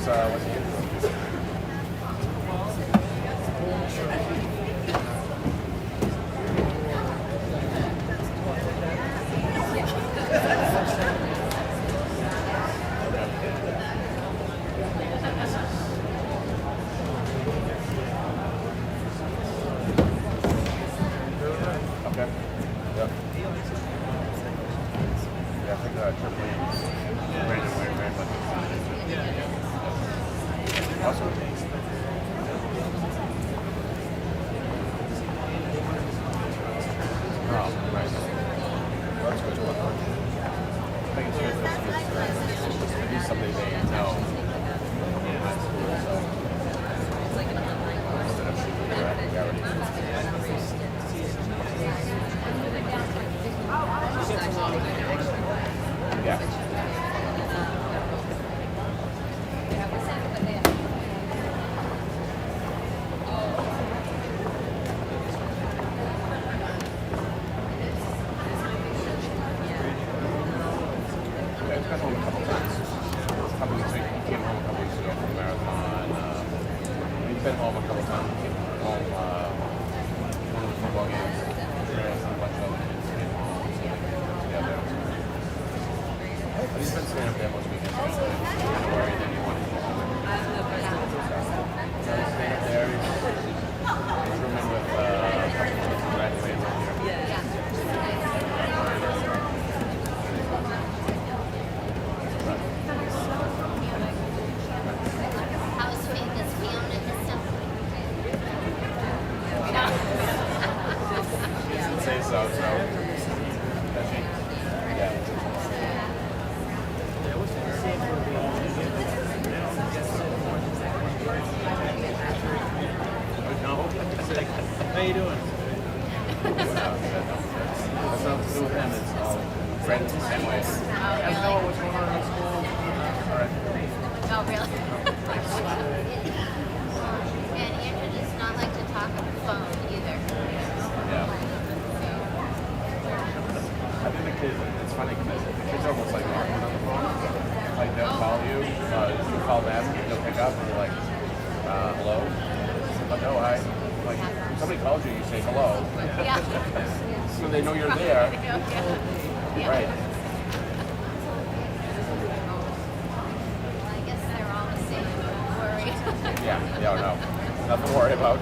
what's the intro? Okay. Yep. Yeah, I think Triple H ran like awesome. Oh, nice. Well, that's good. I think it's good because it is something they know in high school, so instead of shooting their yeah. It's been home a couple times. A couple weeks ago, he came home a couple weeks ago from the marathon. He's been home a couple times. He came home one of the football games. Trails and a bunch of other kids came home. So together. But he's been staying up there most weekends. He's been worried that he wanted to. So he's staying up there. He's rooming with a couple of kids who graduated this year. So, does she? Yeah. How you doing? That's not to do with him, it's all friends the same way. I know what's going on in school. All right. Oh, really? And Andrew does not like to talk on the phone either. Yeah. I think the kids, it's funny because the kids are almost like awkward on the phone. Like they'll call you, you call them, they'll pick up and you're like, hello? But no, like, when somebody calls you, you say hello. Yeah. So they know you're there. Yeah. Right. Well, I guess they're all the same. Don't worry. Yeah, no. Nothing to worry about.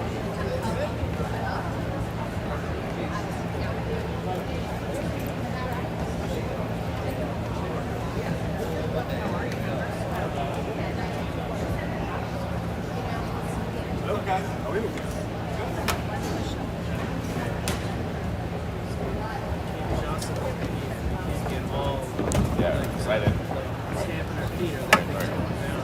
Yeah, excited. Stamping her feet or that thing's going down.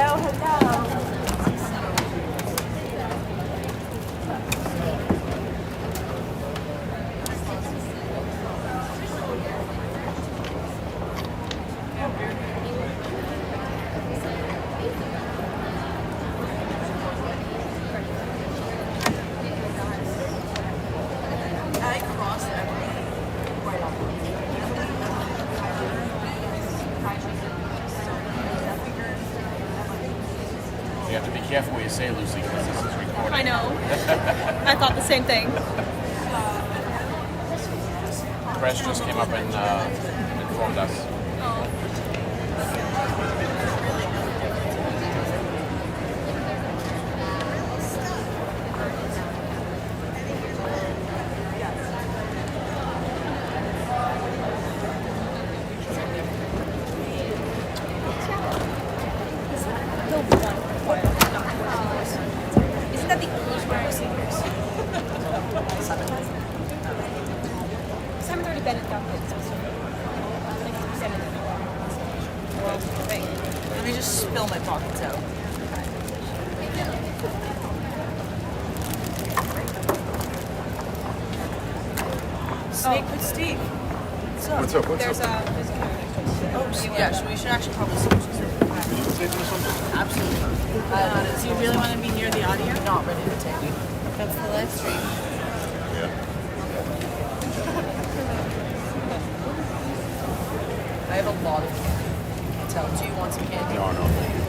You have to be careful what you say, Lucy, because this is recorded. I know. I thought the same thing. Press just came up and informed us. Isn't that the English word? Simon's already been adopted. Let me just spill my pockets out. Snake with Steve. What's up? What's There's up? a community. Yeah, so we should actually probably switch this. Absolutely. Do you really want to be near the audio? Not ready to take it. That's the live stream. Yeah. I have a lot of candy. So, do you want some candy? No, no, thank you.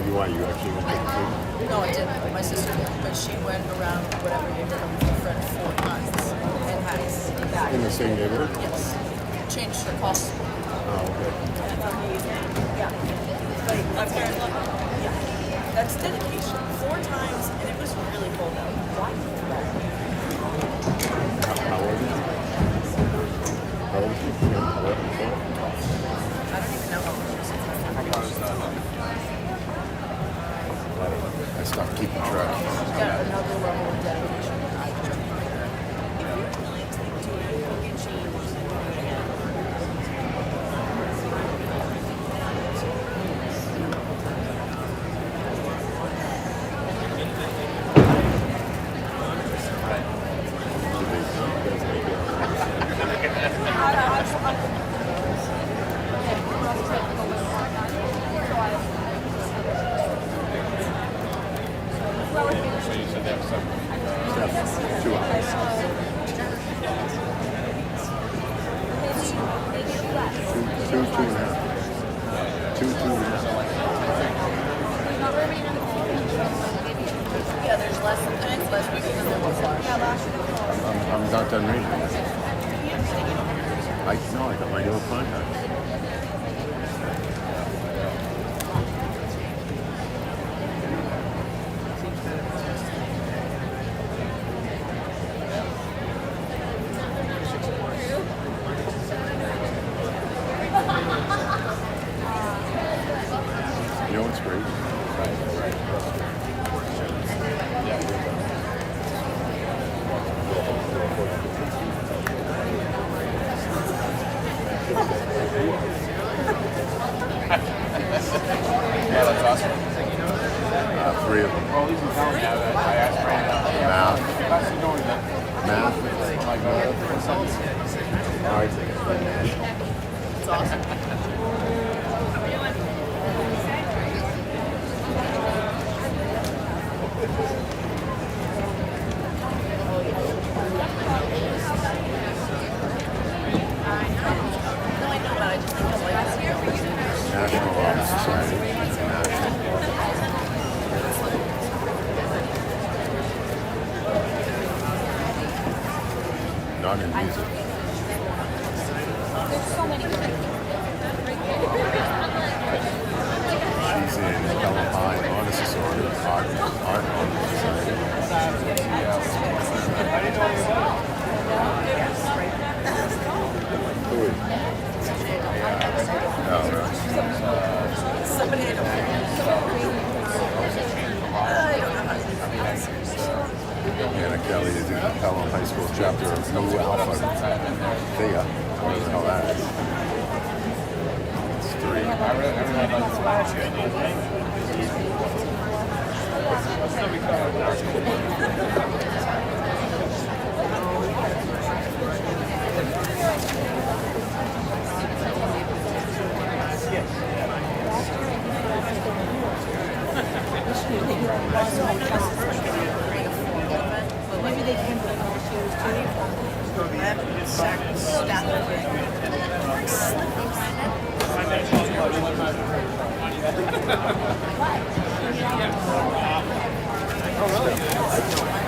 If you want, you actually want to take the No, I didn't. My sister did, but she went around whatever neighborhood with her friend 4 times and has a food? bag. In the same neighborhood? Yes. Changed her costume. Oh, okay. Yeah. That's dedication. 4 times, and it was really cold out. Why do that? How old is he? How old is he? 11, 12? I don't even know how old she is. I stopped keeping track. She's got another level of dedication that I just So you said that was something. 2 hours. Two and a half. Two and a half. Yeah, there's less people than there was last year. I'm not done reading. I got my new contacts. You know what's great? Yeah, that's awesome. 3 of them. Well, at least I'm telling you, I asked Brandon. Math. How's he doing that? Math. Like, All right. It's awesome. No, I know, but I just think it's like National Honor Society. National. Not in music. There's so many. She's in Pelham High Honor Society. Art Honor Society. Who is? Oh, really? somebody I don't know. I don't know how to do that. Anna Kelly is in the Pelham High School chapter of Nu Alpha Thea. Whatever the hell that is. It's 3. really like this one. Maybe they can put more shoes too.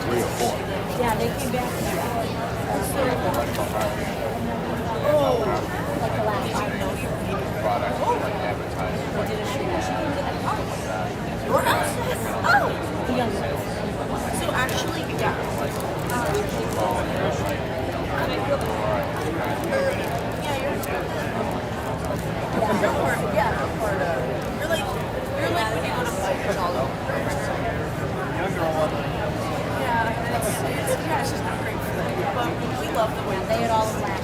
Three or four. Yeah, they came back. Like the last time. Product, like advertising. Your house? Oh! The young ones. So actually, yeah. Yeah, you're part of. You're like when you go to fight, it's all over. Yeah, it's just not great for them. But we love the way They had all the black.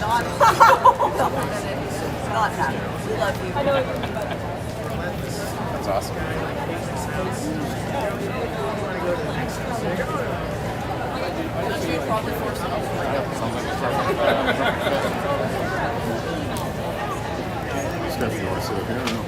not happy. We love you. I know what you mean by that. That's awesome. Don't you probably force them? Sounds like it's perfect. Stephanie, you want to sit up here or no?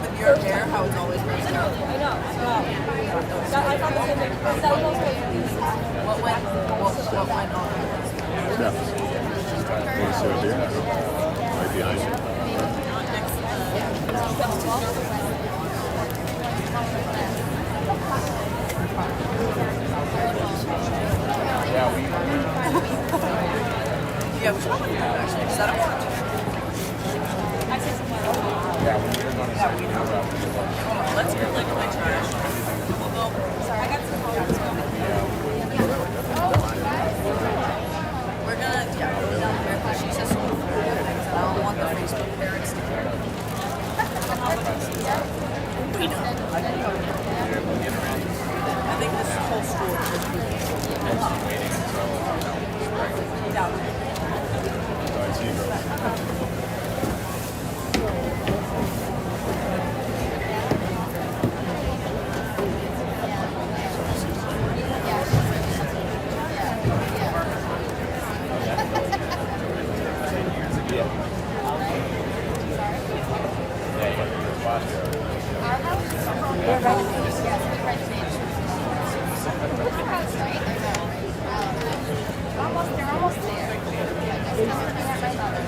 With your hair, how it's always goes down. I know. I thought the same thing. That was also What went on? Steph, you want to sit up here? Right behind you. Yeah, which one would you do actually? Is that a watch? Yeah, when you're going to say, you know, Hold on, let's get like my trash. Well, sorry. I got some we're gonna, yeah, go down there because she says some things and I don't want the Facebook parents to hear. We know. I think this whole store is yeah. All right, see you girls. They're ready. Yes, they're ready. House, right? They're almost there. Just coming in at my mother.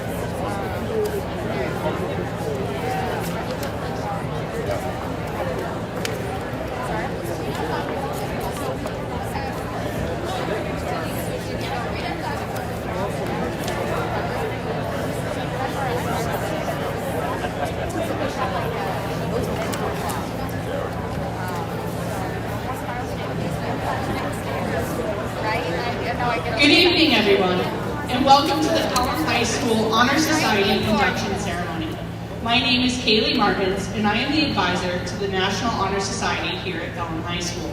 Good evening, everyone, and welcome to the Pelham High School Honor Society induction ceremony. My name is Kaylee Martins, and I am the advisor to the National Honor Society here at Pelham High School.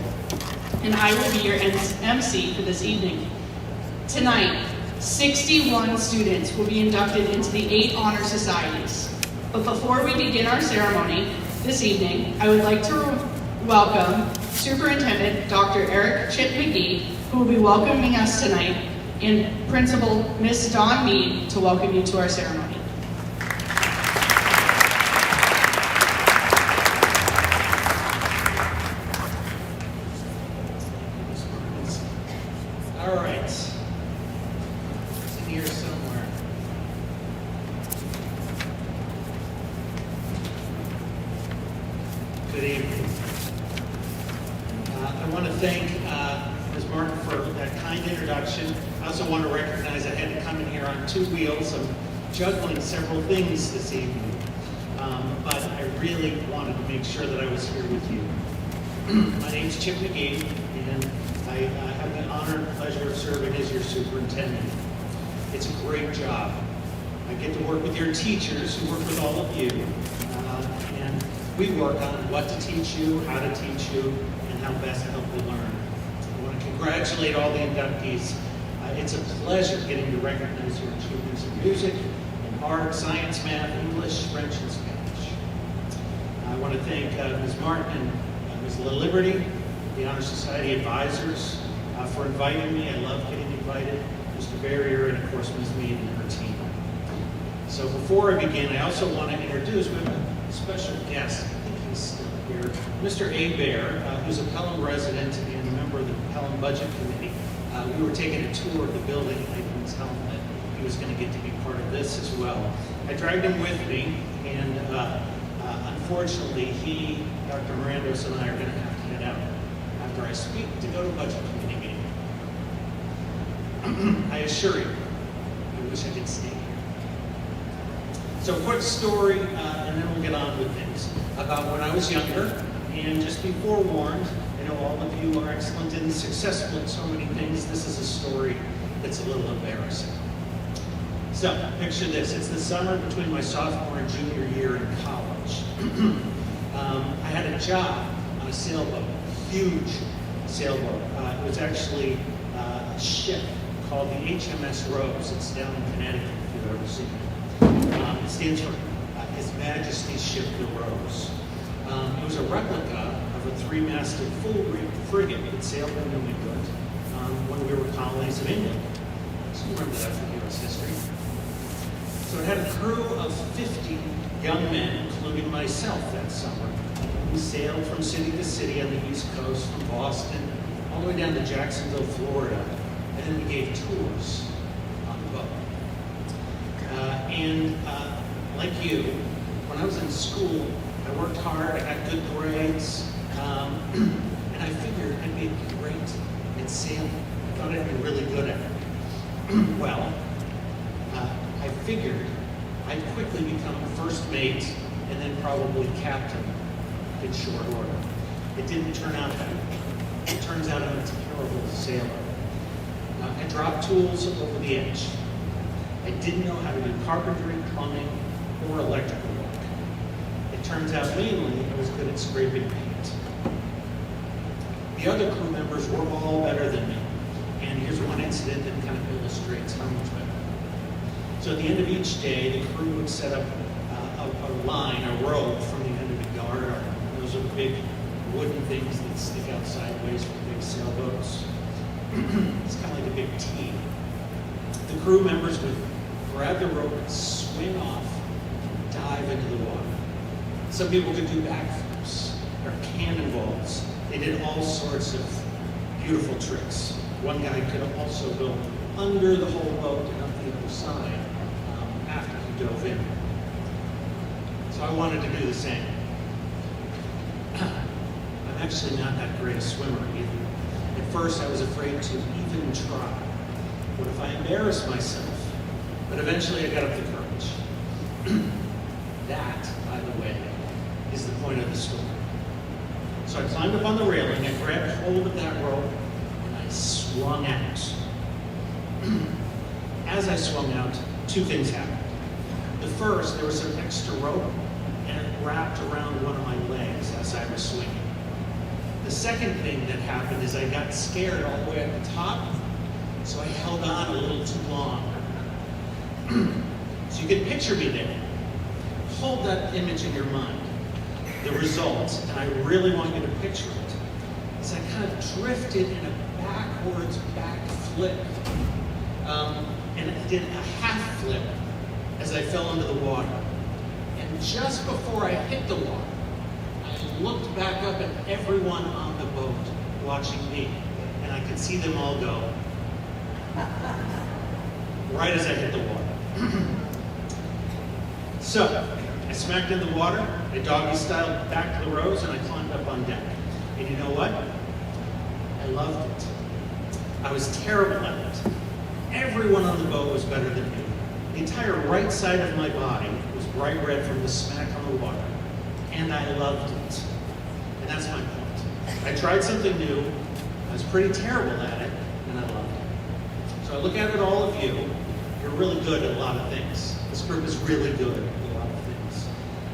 And I will be your MC for this evening. Tonight, 61 students will be inducted into the 8 honor societies. But before we begin our ceremony this evening, I would like to welcome Superintendent Dr. Eric Chip McGee, who will be welcoming us tonight, and Principal Miss Dawn Mead to welcome you to our ceremony. All right. It's in here somewhere. Good evening. I want to thank Ms. Martin for that kind introduction. I also want to recognize I had to come in here on 2 wheels. I'm juggling several things this evening, but I really wanted to make sure that I was here with you. My name's Chip McGee, and I have the honor and pleasure of serving as your superintendent. It's a great job. I get to work with your teachers who work with all of you, and we work on what to teach you, how to teach you, and how best to help you learn. I want to congratulate all the inductees. It's a pleasure getting to recognize your achievements in music, in art, science, math, English, French, and Spanish. I want to thank Ms. Martin and Ms. LaLiberty, the Honor Society advisors, for inviting me. I love getting invited. Mr. Barrier, and of course Ms. Mead and her team. So before I begin, I also want to introduce, we have a special guest, I think he's still here, Mr. Bear, who's a Pelham resident and a member of the Pelham Budget Committee. We were taking a tour of the building, and I didn't tell him that he was going to get to be part of this as well. I dragged him with me, and unfortunately, he, Dr. Mirandos, and I are going to have to head out after I speak to go to Budget Committee meeting. I assure you, I wish I could stay here. So a quick story, and then we'll get on with things, about when I was younger, and just be forewarned, I know all of you are excellent and successful in so many things. This is a story that's a little embarrassing. So, picture this. It's the summer between my sophomore and junior year in college. I had a job on a sailboat, a huge sailboat. It was actually a ship called the HMS Rose. It's down in Connecticut, if you've ever seen it. It stands for His Majesty's Ship the Rose. It was a replica of a three-masted full-rigged frigate that sailed in New England when we were colonies of England. So you remember that from U.S. history. So it had a crew of 50 young men, including myself that summer. We sailed from city to city on the East Coast, from Boston, all the way down to Jacksonville, Florida, and then we gave tours on the boat. Like you, when I was in school, I worked hard, I got good grades, and I figured I'd be great at sailing. I thought I'd be really good at it. Well, I figured I'd quickly become first mate and then probably captain in short order. It didn't turn out that way. It turns out I'm a terrible sailor. I dropped tools over the edge. I didn't know how to do carpentry, plumbing, or electrical work. It turns out mainly I was good at scraping paint. The other crew members were all better than me. And here's one incident that kind of illustrates how much better. So at the end of each day, the crew would set up a line, a rope from the end of the yard arm. Those are big wooden things that stick out sideways for big sailboats. It's kind of like a big T. The crew members would grab the rope and swing off, dive into the water. Some people could do backflips or cannonballs. They did all sorts of beautiful tricks. One guy could also go under the whole boat and up the other side after he dove in. So I wanted to do the same. I'm actually not that great a swimmer either. At first I was afraid to even try. What if I embarrassed myself? But eventually I got up the courage. That, by the way, is the point of the story. So I climbed up on the railing, I grabbed hold of that rope, and I swung out. As I swung out, two things happened. The first, there was some extra rope, and it wrapped around one of my legs as I was swinging. The second thing that happened is I got scared all the way at the top, so I held on a little too long. So you can picture me there. Hold that image in your mind. The result, and I really want you to picture it, is I kind of drifted in a backwards back flip. And I did a half flip as I fell into the water. And just before I hit the water, I looked back up at everyone on the boat watching me, and I could see them all go. Right as I hit the water. So, I smacked in the water, I doggy-styled back to the Rose, and I climbed up on deck. And you know what? I loved it. I was terrible at it. Everyone on the boat was better than me. The entire right side of my body was bright red from the smack on the water. And I loved it. And that's my point. I tried something new, I was pretty terrible at it, and I loved it. So I look out at all of you. You're really good at a lot of things. This group is really good at a lot of things.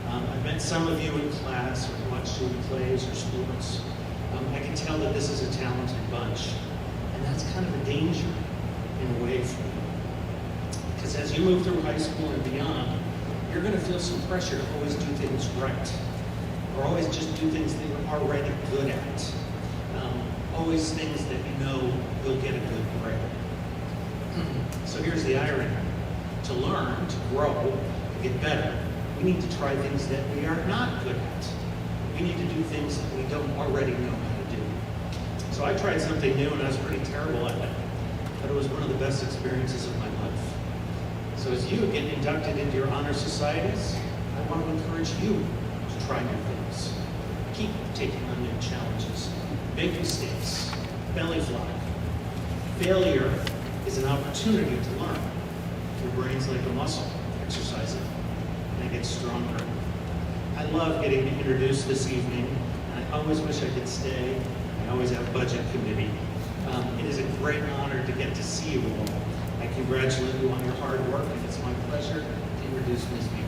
I've met some of you in class or watched you in plays or sports. I can tell that this is a talented bunch. And that's kind of a danger in a way for you. Because as you move through high school and beyond, you're going to feel some pressure to always do things right. Or always just do things that you're already good at. Always things that you know you'll get a good grade. So here's the irony. To learn, to grow, to get better, we need to try things that we are not good at. We need to do things that we don't already know how to do. So I tried something new and I was pretty terrible at it. But it was one of the best experiences of my life. So as you get inducted into your honor societies, I want to encourage you to try new things. Keep taking on new challenges. Make mistakes. Belly flop. Failure is an opportunity to learn. Your brain's like a muscle. Exercise it, and it gets stronger. I love getting to introduce this evening, and I always wish I could stay. I always have budget committee. It is a great honor to get to see you all. I congratulate you on your hard work, and it's my pleasure to introduce Ms. Beaton.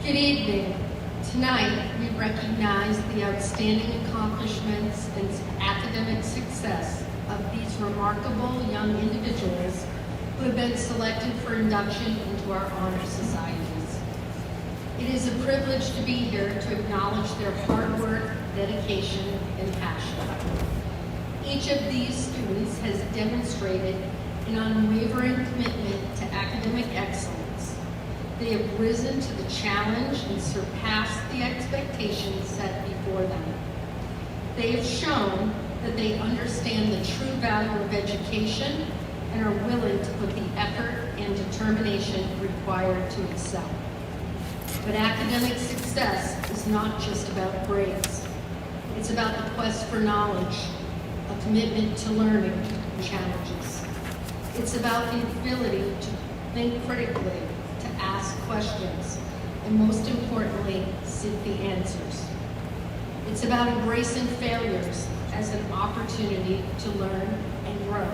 Good evening. Tonight, we recognize the outstanding accomplishments and academic success of these remarkable young individuals who have been selected for induction into our honor societies. It is a privilege to be here to acknowledge their hard work, dedication, and passion. Each of these students has demonstrated an unwavering commitment to academic excellence. They have risen to the challenge and surpassed the expectations set before them. They have shown that they understand the true value of education and are willing to put the effort and determination required to excel. But academic success is not just about grades. It's about the quest for knowledge, a commitment to learning and challenges. It's about the ability to think critically, to ask questions, and most importantly, seek the answers. It's about embracing failures as an opportunity to learn and grow.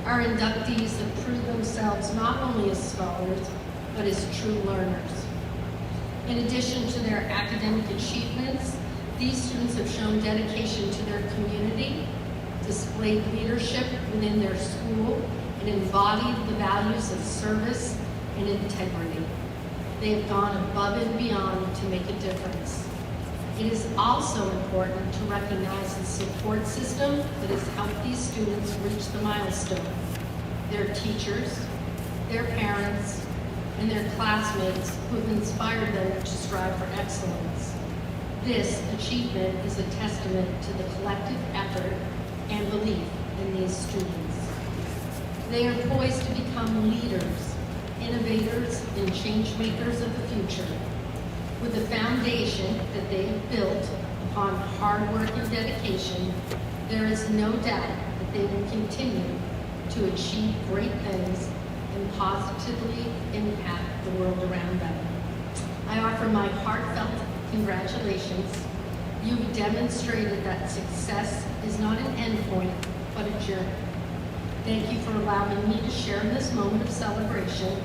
Our inductees have proved themselves not only as scholars, but as true learners. In addition to their academic achievements, these students have shown dedication to their community, displayed leadership within their school, and embodied the values of service and integrity. They have gone above and beyond to make a difference. It is also important to recognize the support system that has helped these students reach the milestone. Their teachers, their parents, and their classmates who have inspired them to strive for excellence. This achievement is a testament to the collective effort and belief in these students. They are poised to become leaders, innovators, and change makers of the future. With the foundation that they have built upon hard work and dedication, there is no doubt that they will continue to achieve great things and positively impact the world around them. I offer my heartfelt congratulations. You've demonstrated that success is not an endpoint, but a journey. Thank you for allowing me to share in this moment of celebration,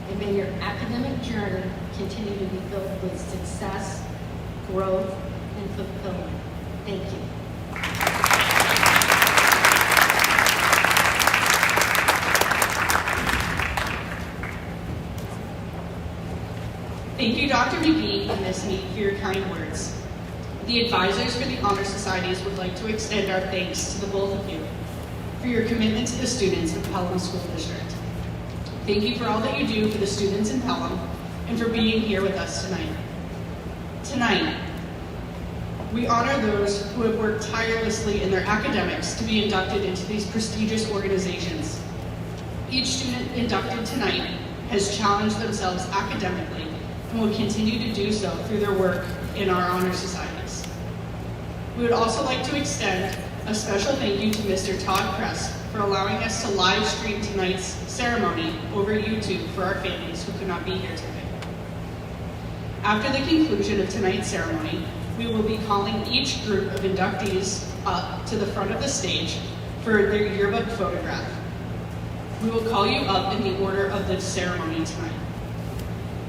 and may your academic journey continue to be filled with success, growth, and fulfillment. Thank you. Thank you, Dr. McGee and Ms. Mead, for your kind words. The advisors for the Honor Societies would like to extend our thanks to the both of you for your commitment to the students of Pelham School District. Thank you for all that you do for the students in Pelham and for being here with us tonight. Tonight, we honor those who have worked tirelessly in their academics to be inducted into these prestigious organizations. Each student inducted tonight has challenged themselves academically and will continue to do so through their work in our honor societies. We would also like to extend a special thank you to Mr. Todd Kress for allowing us to live stream tonight's ceremony over YouTube for our families who could not be here today. After the conclusion of tonight's ceremony, we will be calling each group of inductees up to the front of the stage for their yearbook photograph. We will call you up in the order of the ceremony tonight.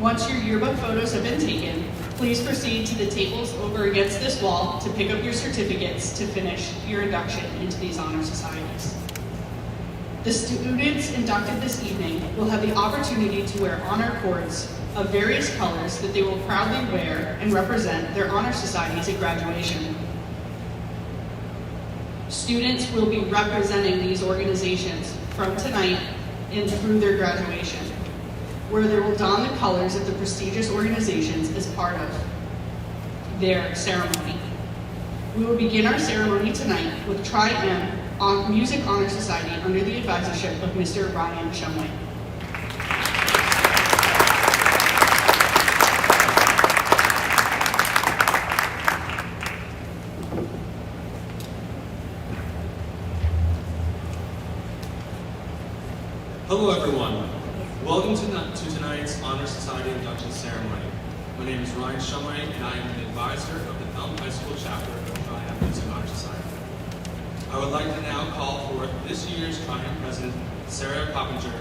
Once your yearbook photos have been taken, please proceed to the tables over against this wall to pick up your certificates to finish your induction into these honor societies. The students inducted this evening will have the opportunity to wear honor cords of various colors that they will proudly wear and represent their honor societies at graduation. Students will be representing these organizations from tonight and through their graduation, where they will don the colors of the prestigious organizations as part of their ceremony. We will begin our ceremony tonight with Tri-M Music Honor Society under the advisorship of Mr. Ryan Shumway. Hello everyone. Welcome to tonight's Honor Society induction ceremony. My name is Ryan Shumway and I am the advisor of the Elm High School chapter of Tri-M Music Honor Society. I would like to now call for this year's Tri-M President, Sarah Coppinger,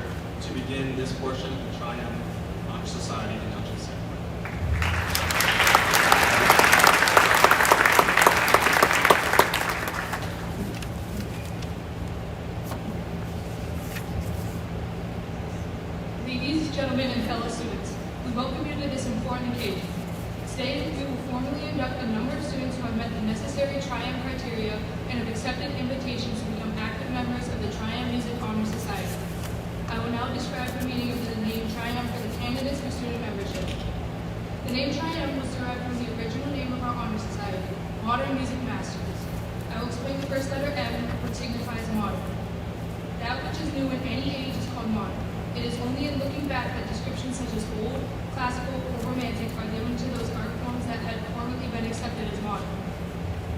to begin this portion of the Tri-M Honor Society induction ceremony. Ladies, gentlemen, and fellow students, we welcome you to this important occasion. Today, we will formally induct a number of students who have met the necessary Tri-M criteria and have accepted invitations to become active members of the Tri-M Music Honor Society. I will now describe the meaning of the name Tri-M for the candidates for student membership. The name Tri-M was derived from the original name of our honor society, Modern Music Masters. I will explain the first letter M, which signifies modern. That which is new in any age is called modern. It is only in looking back that descriptions such as old, classical, or romantic are given to those art forms that had formerly been accepted as modern.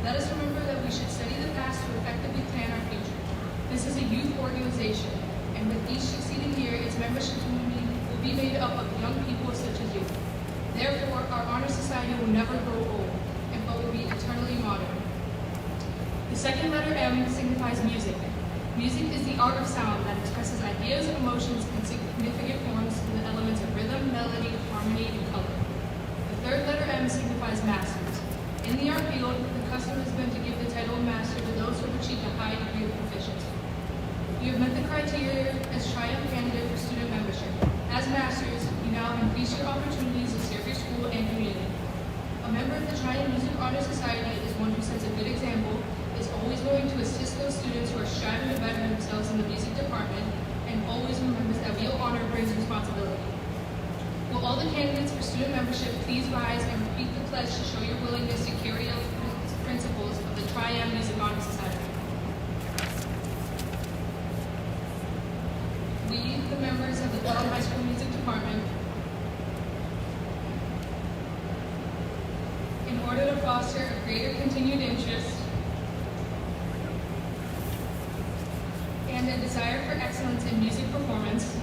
Let us remember that we should study the past to effectively plan our future. This is a youth organization, and with each succeeding year, its membership community will be made up of young people such as you. Therefore, our honor society will never grow old, but will be eternally modern. The second letter M signifies music. Music is the art of sound that expresses ideas, emotions, and significant forms through the elements of rhythm, melody, harmony, and color. The third letter M signifies masters. In the art field, the custom has been to give the title of master to those who have achieved a high degree of proficiency. You have met the criteria as Tri-M candidate for student membership. As masters, you now increase your opportunities to serve your school and community. A member of the Tri-M Music Honor Society is one who sets a good example, is always willing to assist those students who are striving to better themselves in the music department, and always remembers that real honor brings responsibility. Will all the candidates for student membership please rise and repeat the pledge to show your willingness to carry out the principles of the Tri-M Music Honor Society? We, the members of the Elm High School Music Department, in order to foster a greater continued interest and a desire for excellence in music performance,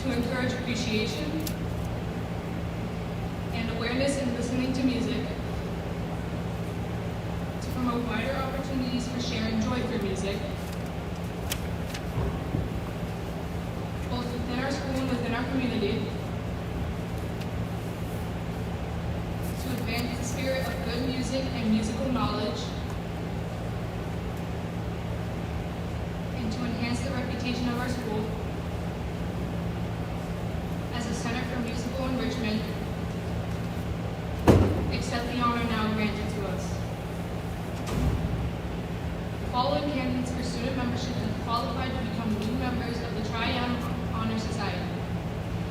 to encourage appreciation and awareness in listening to music, to promote wider opportunities for sharing joy through music, both within our school and within our community, to advance the spirit of good music and musical knowledge, and to enhance the reputation of our school as a center for musical enrichment, accept the honor now granted to us. The following candidates for student membership have qualified to become new members of the Tri-M Honor Society.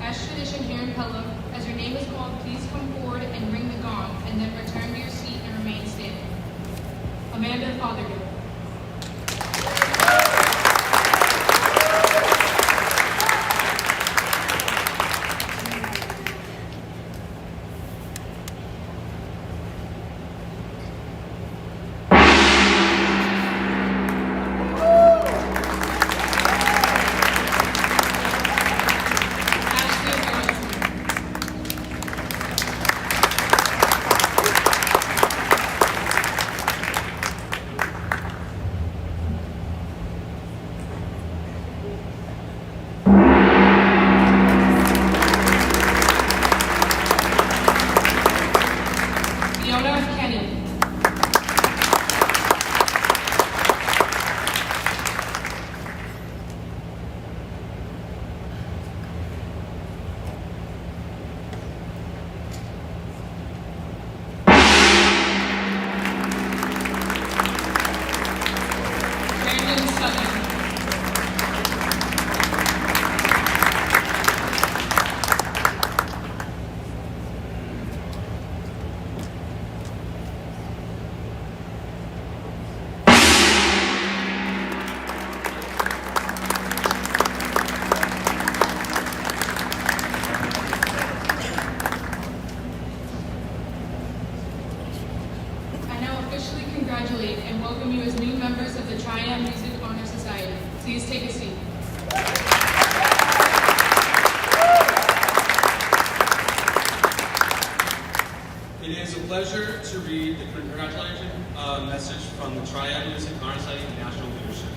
As tradition here in Pelham, as your name is called, please come forward and ring the gong, and then return to your seat and remain standing. Amanda Fothergill. from the Triad Music Honor Society National Leadership.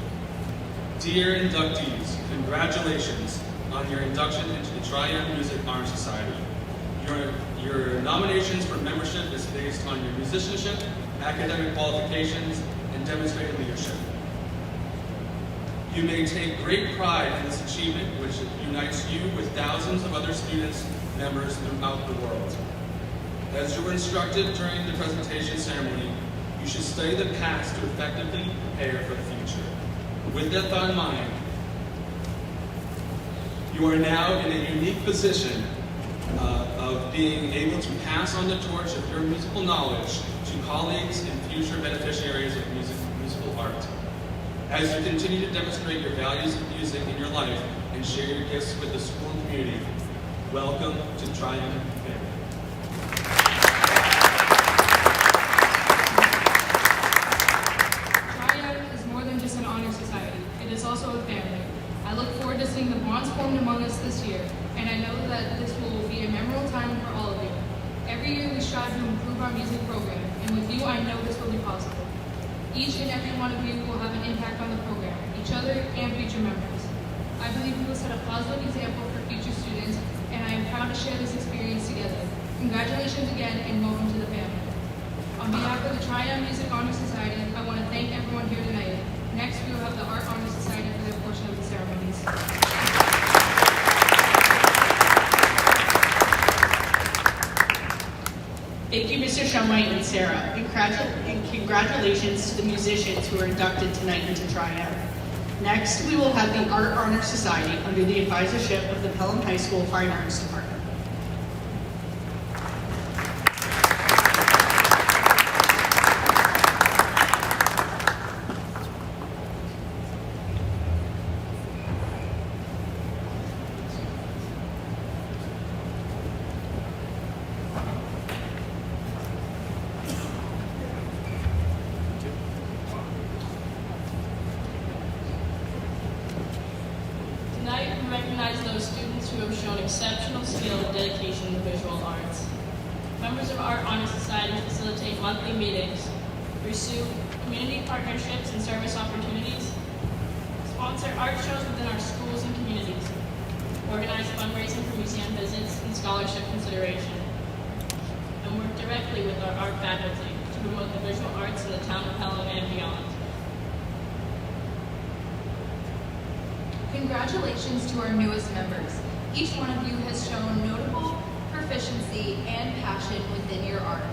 Dear inductees, congratulations on your induction into the Triad Music Honor Society. Your nominations for membership is based on your musicianship, academic qualifications, and demonstrated leadership. You may take great pride in this achievement, which unites you with thousands of other students, members throughout the world. As you were instructed during the presentation ceremony, you should study the past to effectively prepare for the future. With that thought in mind, you are now in a unique position of being able to pass on the torch of your musical knowledge to colleagues and future beneficiaries of musical art. As you continue to demonstrate your values of music in your life and share your gifts with the school and community, welcome to Triumph Family. Triad is more than just an honor society. It is also a family. I look forward to seeing the bonds formed among us this year, and I know that this will be a memorable time for all of you. Every year we strive to improve our music program, and with you I know this will be possible. Each and every one of you will have an impact on the program, each other, and future members. I believe we will set a positive example for future students, and I am proud to share this experience together. Congratulations again, and welcome to the family. On behalf of the Triad Music Honor Society, I want to thank everyone here tonight. Next, we will have the Art Honor Society for their portion of the ceremonies. Thank you, Mr. Shumway and Sarah, and congratulations to the musicians who are inducted tonight into Triad. Next, we will have the Art Honor Society under the advisorship of the Pelham High School Fine Arts Department. Tonight, we recognize those students who have shown exceptional skill and dedication in the visual arts. Members of our Honor Society facilitate monthly meetings, pursue community partnerships and service opportunities, sponsor art shows within our schools and communities, organize fundraising for museum visits and scholarship consideration, and work directly with our art faculty to promote the visual arts in the town of Pelham and beyond. Congratulations to our newest members. Each one of you has shown notable proficiency and passion within your art.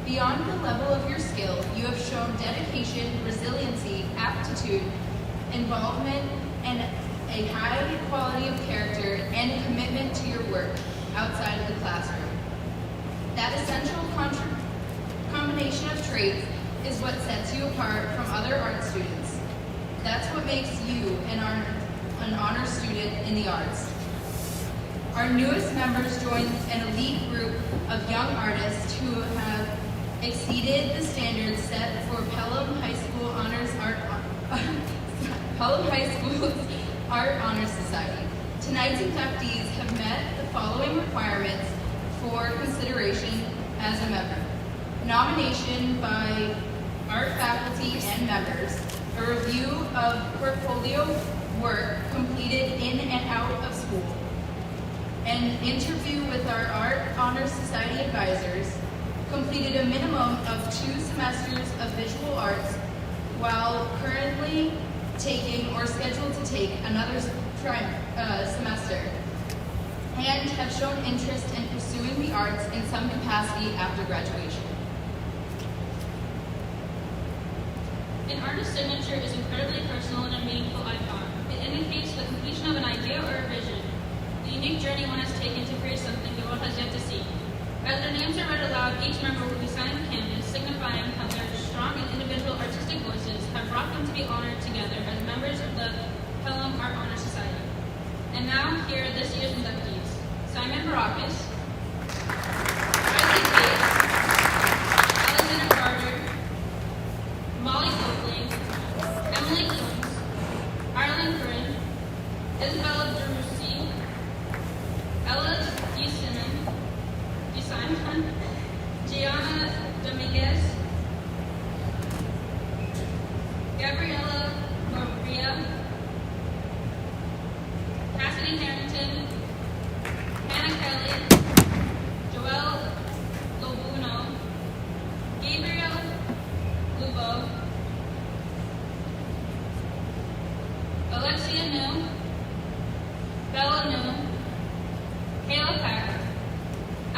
Beyond the level of your skill, you have shown dedication, resiliency, aptitude, involvement, and a high quality of character and commitment to your work outside of the classroom. That essential combination of traits is what sets you apart from other art students. That's what makes you an honor student in the arts. Our newest members join an elite group of young artists who have exceeded the standards set for Pelham High School Pelham High School's Art Honor Society. Tonight's inductees have met the following requirements for consideration as a member: nomination by art faculty and members, a review of portfolio work completed in and out of school, an interview with our Art Honor Society advisors, completed a minimum of 2 semesters of visual arts while currently taking or scheduled to take another semester, and have shown interest in pursuing the arts in some capacity after graduation. An artist's signature is incredibly personal and a meaningful icon. It indicates the completion of an idea or a vision, the unique journey one has taken to create something the world has yet to see. As their names are read aloud, each member will be signing the canvas, signifying how their strong and individual artistic voices have brought them to be honored together as members of the Pelham Art Honor Society. And now, here are this year's inductees: Simon Barakis, Riley Gates, Alexander Carter, Molly Copeland, Emily Coombs, Arlen Corinne, Isabella Drusi, Ella DeSimon, Gianna Dominguez,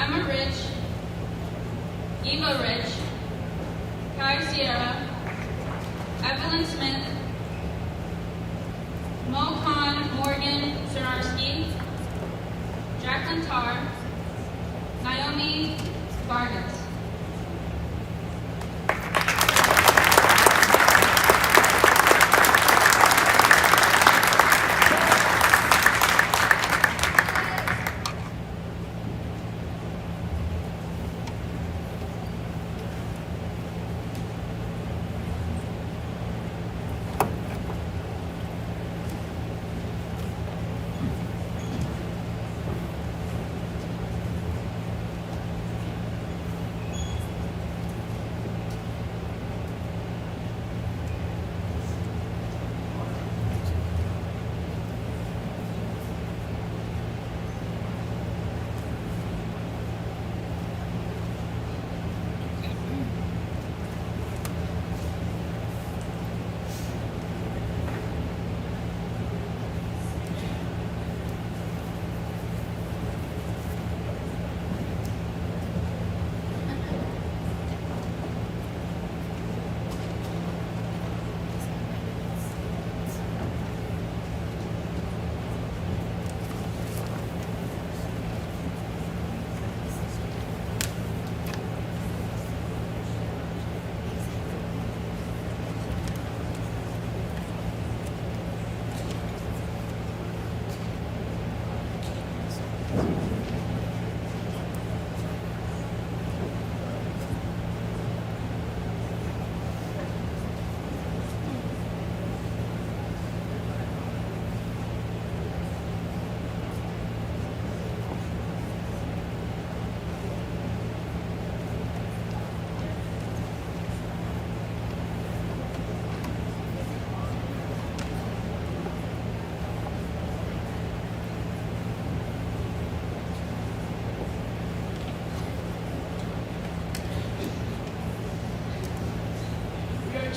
Emma Rich, Eva Rich, Kai Sierra, Evelyn Smith, Mo Khan Morgan Sararski, Jacqueline Tarr, Naomi Vargas.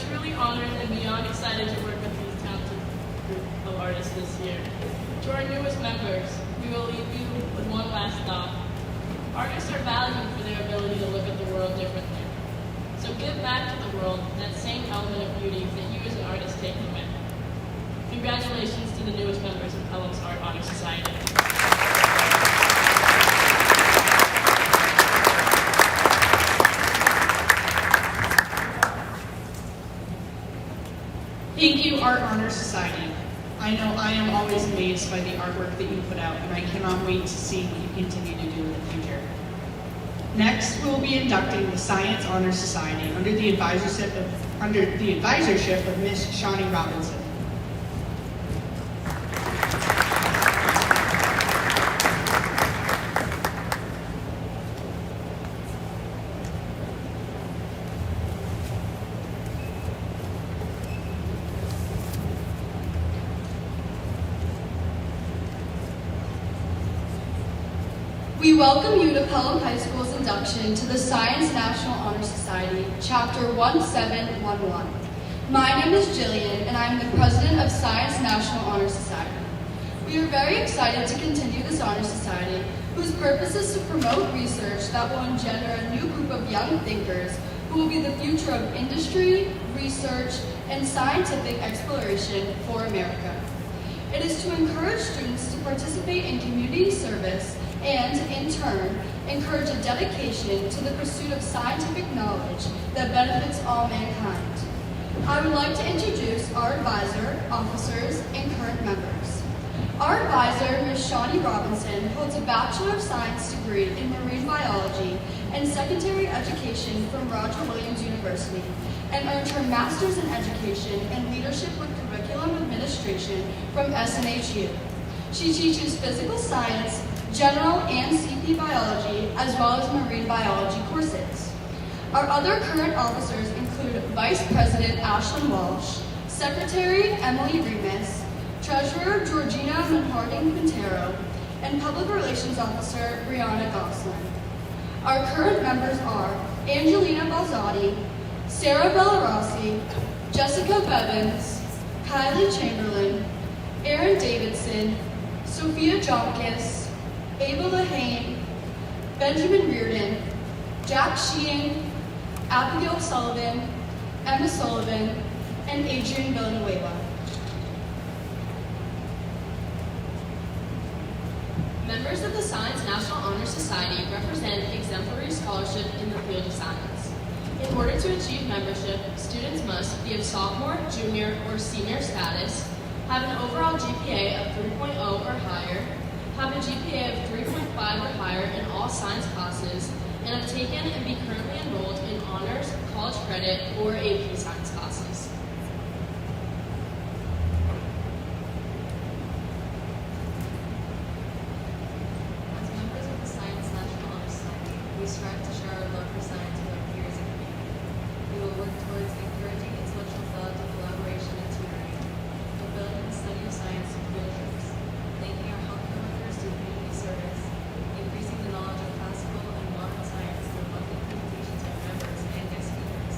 Truly honored and beyond excited to work with these talented group of artists this year. To our newest members, we will leave you with one last thought. Artists are valued for their ability to look at the world differently. So give back to the world that same element of beauty that you as an artist take from it. Congratulations to the newest members of Pelham's Art Honor Society. Thank you, Art Honor Society. I know I am always amazed by the artwork that you put out, and I cannot wait to see what you continue to do in the future. Next, we will be inducting the Science Honor Society under the advisorship of Miss Shawnee Robinson. We welcome you to Pelham High School's induction to the Science National Honor Society, Chapter 1711. My name is Jillian, and I am the President of Science National Honor Society. We are very excited to continue this honor society, whose purpose is to promote research that will engender a new group of young thinkers who will be the future of industry, research, and scientific exploration for America. It is to encourage students to participate in community service and, in turn, encourage a dedication to the pursuit of scientific knowledge that benefits all mankind. I would like to introduce our advisor, officers, and current members. Our advisor, Ms. Shawnee Robinson, holds a Bachelor of Science degree in Marine Biology and Secondary Education from Roger Williams University, and earned her Master's in Education and Leadership with Curriculum Administration from SNHU. She teaches physical science, general and CP biology, as well as marine biology courses. Our other current officers include Vice President Ashlyn Walsh, Secretary Emily Remus, Treasurer Georgina Manharding-Quintero, and Public Relations Officer Brianna Gosselin. Our current members are Angelina Balzotti, Sarah Bellarossi, Jessica Bevins, Kylie Chamberlain, Erin Davidson, Sophia Jonkis, Ava Lahane, Benjamin Reardon, Jack Sheehan, Abigail Sullivan, Emma Sullivan, and Adrian Villanueva. Members of the Science National Honor Society represent exemplary scholarship in the field of science. In order to achieve membership, students must be of sophomore, junior, or senior status, have an overall GPA of 3.0 or higher, have a GPA of 3.5 or higher in all science classes, and have taken and be currently enrolled in honors, college credit, or AP science classes. As members of the Science National Honor Society, we strive to share our love for science with our peers and community. We will work towards encouraging intellectual thought, collaboration, and tutoring, fulfilling the study of science through field trips, linking our healthcare workers to community service, increasing the knowledge of classical and modern science through monthly presentations by members and guest speakers,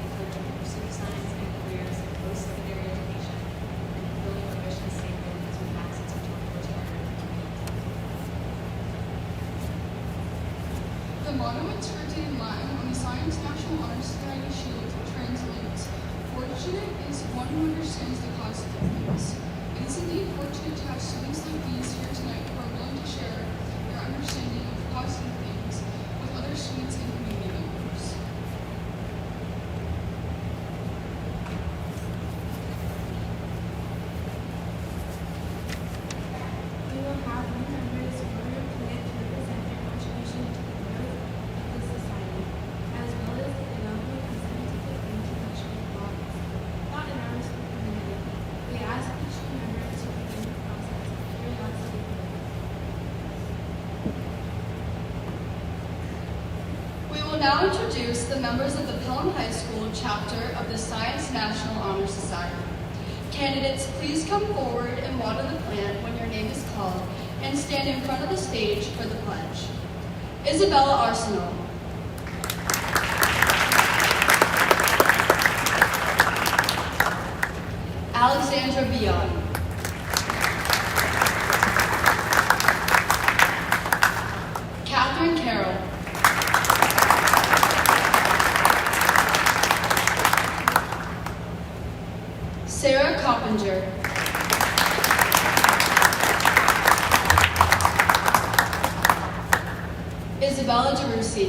encouraging the pursuit of science and careers in post-secondary education, and fulfilling our mission statement as we access our 21st charter. The motto inscripted in Latin on the Science National Honor Society shield translates, "Fortunate is one who understands the concept of things." It is indeed fortunate to have students like these here tonight who are willing to share their understanding of the concept of things with other students and community members. We will have new members who are committed to represent their contribution to the growth of the society, as well as the development of scientific and intellectual thoughts, not in our school community. We ask each new member to begin the process of curiosity. We will now introduce the members of the Pelham High School chapter of the Science National Honor Society. Candidates, please come forward and water the plant when your name is called and stand in front of the stage for the pledge. Isabella Arsenal. Alexandra Bion. Catherine Carroll. Sarah Coppinger. Isabella DeRusi.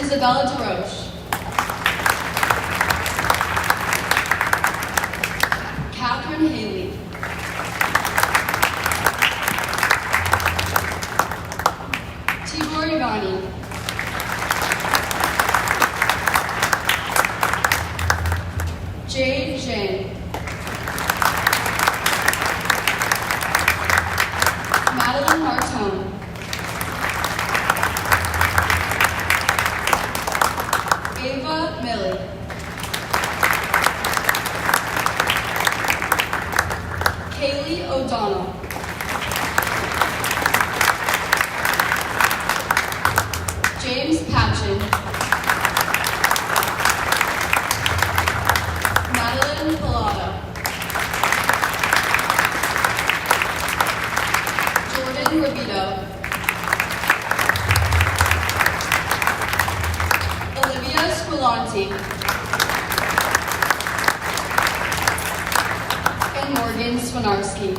Isabella DeRoche. Catherine Haley. Tibor Ivani. Jade Zhang. Madeline Martone. Ava Millie. Kaylee O'Donnell. James Patchen. Madeline Pilata. Jordan Rubito. Olivia Squilanti. And Morgan Swinarski.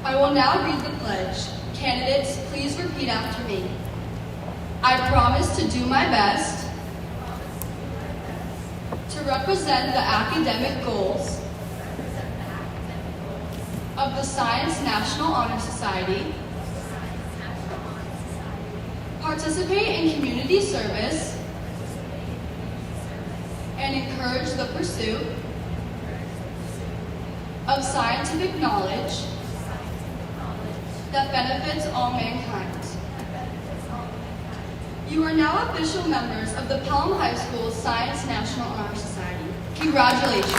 I will now read the pledge. Candidates, please repeat after me. I promise to do my best to represent the academic goals of the Science National Honor Society, participate in community service, and encourage the pursuit of scientific knowledge that benefits all mankind. You are now official members of the Pelham High School Science National Honor Society. Congratulations.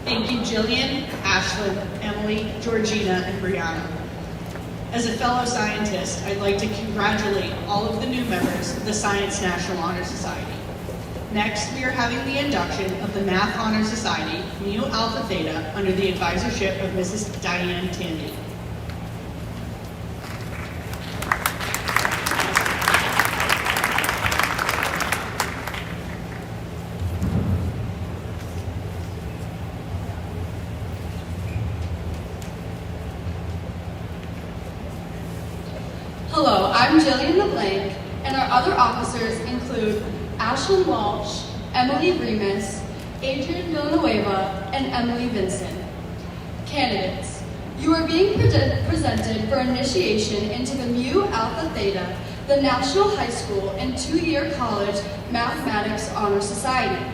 Thank you, Jillian, Ashlyn, Emily, Georgina, and Brianna. As a fellow scientist, I'd like to congratulate all of the new members of the Science National Honor Society. Next, we are having the induction of the Math Honor Society, Mu Alpha Theta, under the advisorship of Mrs. Diane Tandy. Hello, I'm Jillian LeBlanc, and our other officers include Ashlyn Walsh, Emily Remus, Adrian Villanueva, and Emily Vincent. Candidates, you are being presented for initiation into the Mu Alpha Theta, the National High School and 2-year college Mathematics Honor Society.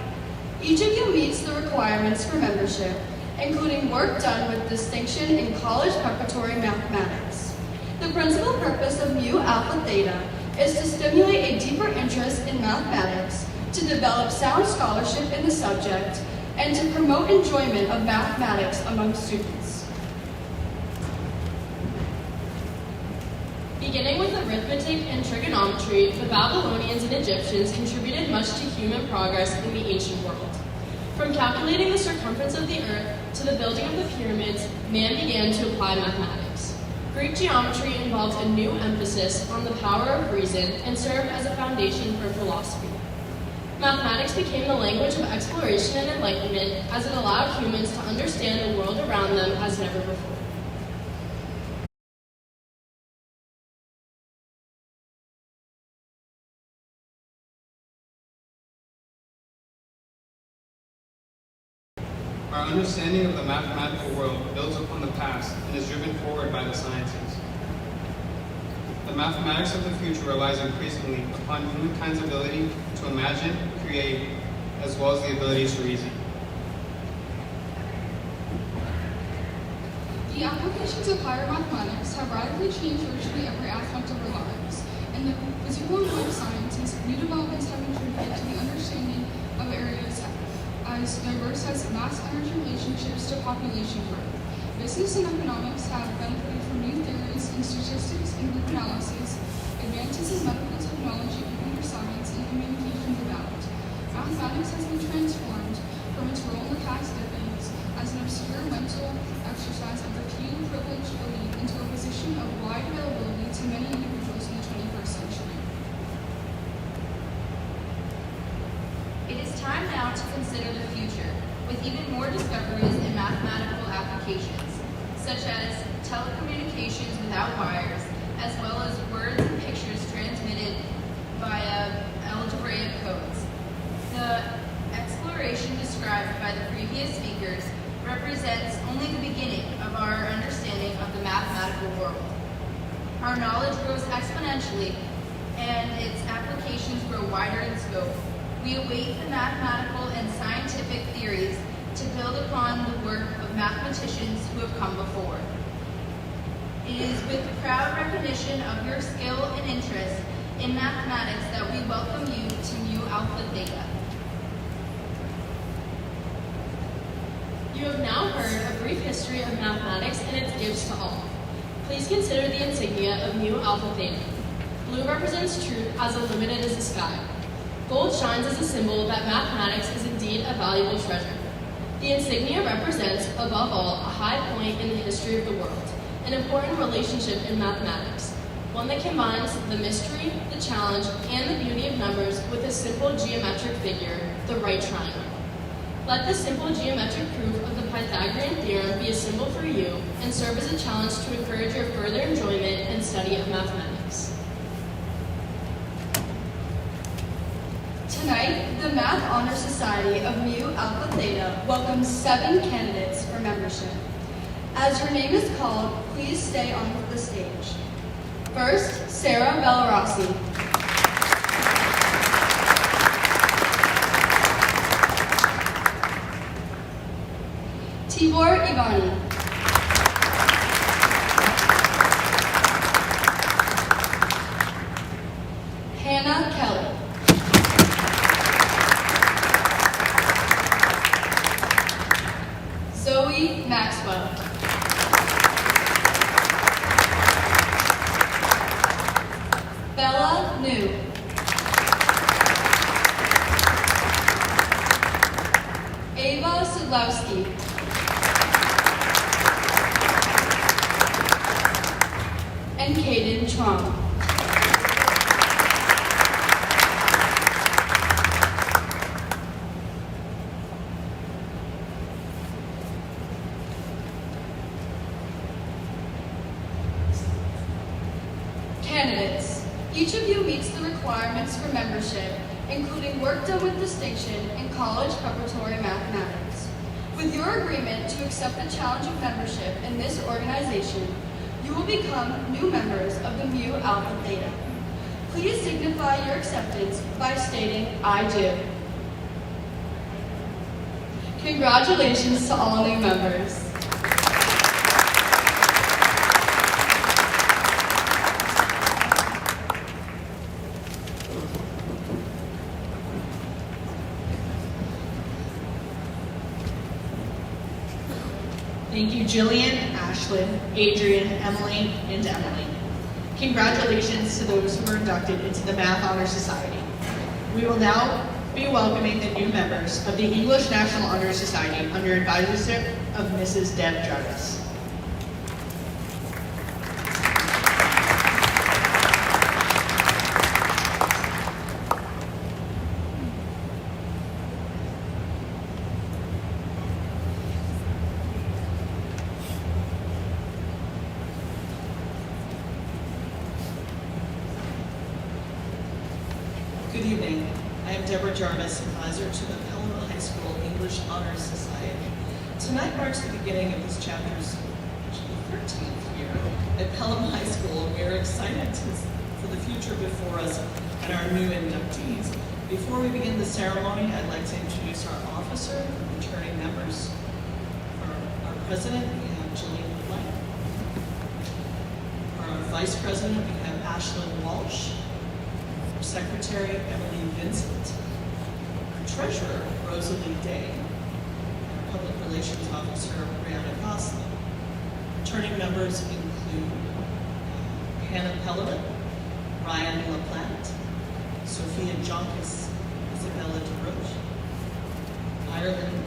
Each of you meets the requirements for membership, including work done with distinction in college preparatory mathematics. The principal purpose of Mu Alpha Theta is to stimulate a deeper interest in mathematics, to develop sound scholarship in the subject, and to promote enjoyment of mathematics among students. Beginning with arithmetic and trigonometry, the Babylonians and Egyptians contributed much to human progress in the ancient world. From calculating the circumference of the earth to the building of the pyramids, man began to apply mathematics. Greek geometry involved a new emphasis on the power of reason and served as a foundation for philosophy. Mathematics became the language of exploration and enlightenment as it allowed humans to understand the world around them as never before. Our understanding of the mathematical world builds upon the past and is driven forward by the sciences. The mathematics of the future relies increasingly upon humankind's ability to imagine, create, as well as the ability to reason. The applications of higher mathematics have radically changed virtually every aspect of our lives. In the physical and life sciences, new developments have contributed to the understanding of areas as diverse as mass energy relationships to population growth. Business and economics have benefited from new theories in statistics and group analysis, advances in medical technology, computer science, and communication developed. Mathematics has been transformed from its role in the past decades as an obscure mental exercise of the few privileged elite into a position of wide availability to many individuals in the 21st century. It is time now to consider the future, with even more discoveries in mathematical applications, such as telecommunications without wires, as well as words and pictures transmitted via algebraic codes. The exploration described by the previous speakers represents only the beginning of our understanding of the mathematical world. Our knowledge grows exponentially, and its applications grow wider in scope. We await the mathematical and scientific theories to build upon the work of mathematicians who have come before. It is with proud recognition of your skill and interest in mathematics that we welcome you to Mu Alpha Theta. You have now heard a brief history of mathematics and its gifts to all. Please consider the insignia of Mu Alpha Theta. Blue represents truth as unlimited as the sky. Gold shines as a symbol that mathematics is indeed a valuable treasure. The insignia represents, above all, a high point in the history of the world, an important relationship in mathematics, one that combines the mystery, the challenge, and the beauty of numbers with a simple geometric figure, the right triangle. Let the simple geometric proof of the Pythagorean theorem be a symbol for you and serve as a challenge to encourage your further enjoyment and study of mathematics. Tonight, the Math Honor Society of Mu Alpha Theta welcomes 7 candidates for membership. As your name is called, please stay on the stage. First, Sarah Bellarossi. Tibor Ivani. Hannah Kelly. Zoe Maxwell. Bella New. Ava Sidlowski. And Kaden Trump. Candidates, each of you meets the requirements for membership, including work done with distinction in college preparatory mathematics. With your agreement to accept the challenge of membership in this organization, you will become new members of the Mu Alpha Theta. Please signify your acceptance by stating, "I do." Congratulations to all new members. Thank you, Jillian, Ashlyn, Adrian, Emily, and Emily. Congratulations to those who were inducted into the Math Honor Society. We will now be welcoming the new members of the English National Honor Society under advisorship of Mrs. Deb Jarvis. Good evening. I am Deborah Jarvis, advisor to the Pelham High School English Honor Society. Tonight marks the beginning of this chapter's 13th year at Pelham High School, and we are excited for the future before us and our new inductees. Before we begin the ceremony, I'd like to introduce our officer and returning members. For our president, we have Jillian LeBlanc. For our vice president, we have Ashlyn Walsh. Our secretary, Emily Vincent. Our treasurer, Rosalie Day. Our public relations officer, Brianna Gosling. Returning members include Hannah Pelleman, Ryan LaPlante, Sophia Jonkis, Isabella DeRoche, Ireland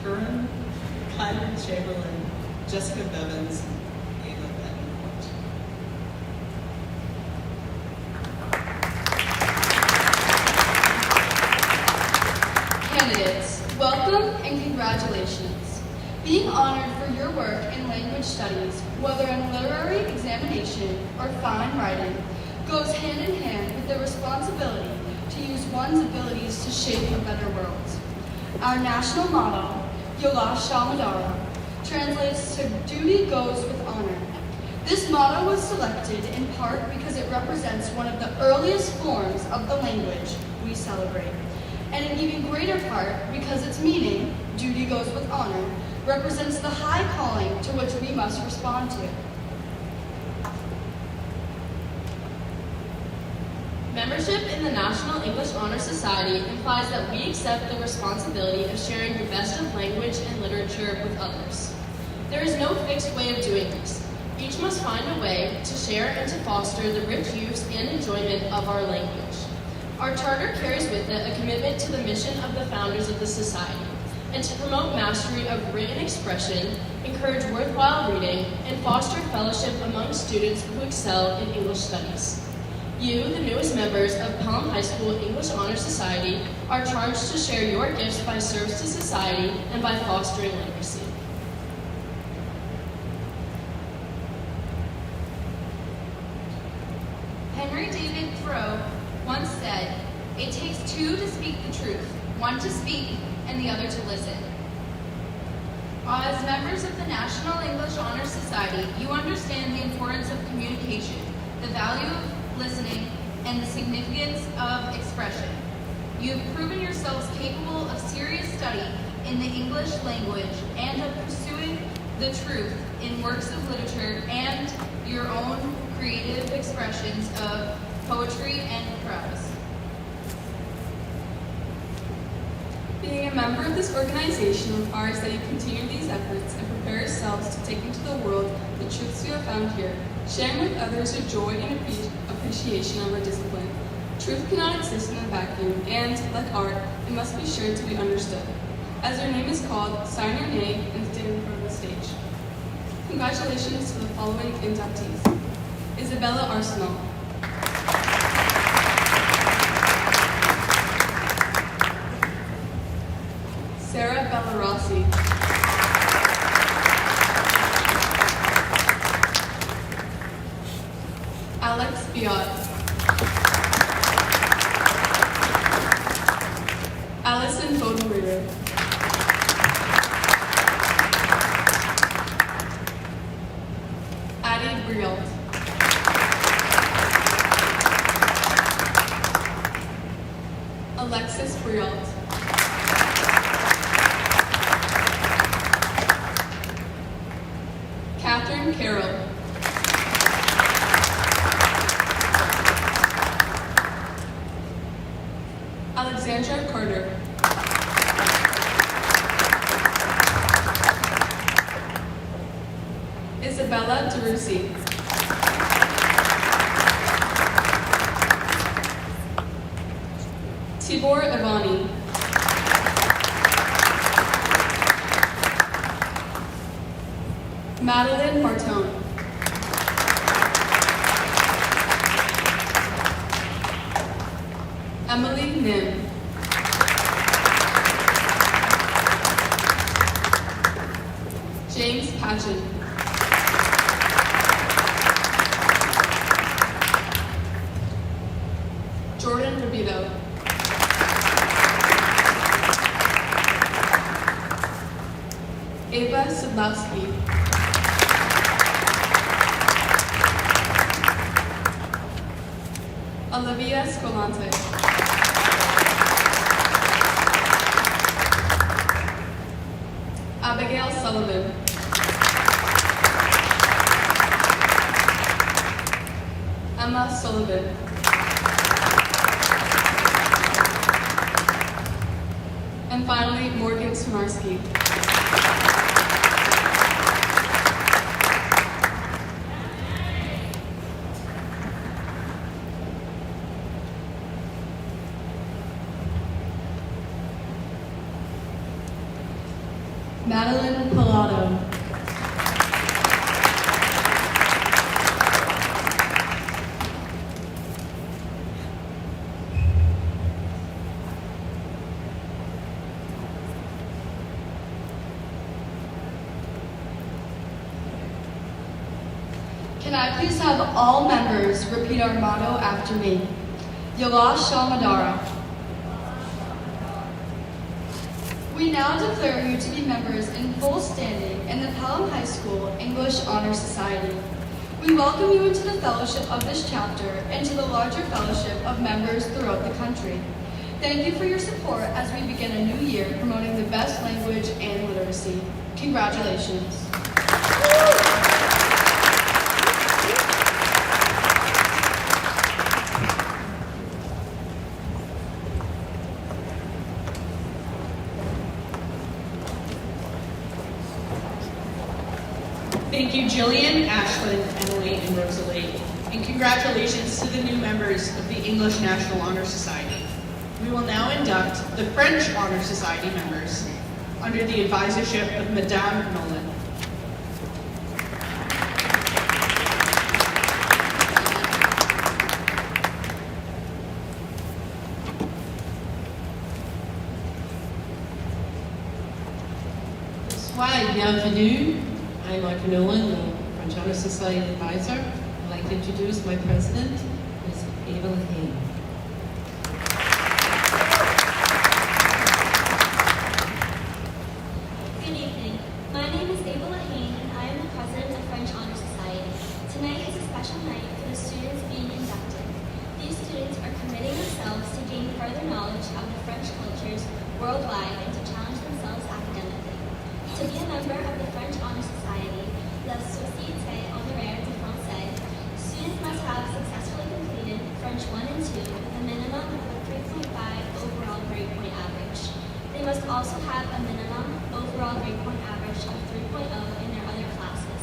Curran, Kyler Chamberlain, Jessica Bevins, and Ava Betancourt. Candidates, welcome and congratulations. Being honored for your work in language studies, whether in literary examination or fine writing, goes hand in hand with the responsibility to use one's abilities to shape a better world. Our national motto, Yola Shamadara, translates to duty goes with honor. This motto was selected in part because it represents one of the earliest forms of the language we celebrate, and in even greater part because its meaning, duty goes with honor, represents the high calling to which we must respond to. Membership in the National English Honor Society implies that we accept the responsibility of sharing the best of language and literature with others. There is no fixed way of doing this. Each must find a way to share and to foster the rich use and enjoyment of our language. Our charter carries with it a commitment to the mission of the founders of the society, and to promote mastery of written expression, encourage worthwhile reading, and foster fellowship among students who excel in English studies. You, the newest members of Pelham High School English Honor Society, are charged to share your gifts by service to society and by fostering literacy. Henry David Thoreau once said, "It takes two to speak the truth, one to speak and the other to listen." As members of the National English Honor Society, you understand the importance of communication, the value of listening, and the significance of expression. You have proven yourselves capable of serious study in the English language and of pursuing the truth in works of literature and your own creative expressions of poetry and prose. Being a member of this organization requires that you continue these efforts and prepare yourselves to take into the world the truths you have found here, sharing with others your joy and appreciation of our discipline. Truth cannot exist in a vacuum, and, like art, it must be sure to be understood. As your name is called, sign your name and stand in front of the stage. Congratulations to the following inductees: Isabella Arsenal, Sarah Bellarossi, Alex Biot, Allison Bodenreeder, Addie Brielt, Alexis Brielt, Catherine Carroll, Alexandra Carter, Isabella DeRusi, Tibor Ivani, Madeline Martone, Emily Nim, James Patchen, Jordan Rabito, Ava Sidlowski, Olivia Scolante, Abigail Sullivan, Emma Sullivan, and finally Morgan Smarski. Madeline Pilato, can I please have all members repeat our motto after me? Yola Shamadara. We now declare you to be members in full standing in the Pelham High School English Honor Society. We welcome you into the fellowship of this chapter and to the larger fellowship of members throughout the country. Thank you for your support as we begin a new year promoting the best language and literacy. Congratulations. Thank you, Jillian, Ashlyn, Emily, and Rosalie. And congratulations to the new members of the English National Honor Society. We will now induct the French Honor Society members under the advisorship of Madame Nolan. Bonsoir et bienvenue. I'm Martha Nolan, the French Honor Society advisor. I'd like to introduce my president, Ms. Ava Lahane. Good evening. My name is Ava Lahane, and I am the president of French Honor Society. Tonight is a special night for the students being inducted. These students are committing themselves to gain further knowledge of the French cultures worldwide and to challenge themselves academically. also have a minimum overall grade point average of 3.0 in their other classes.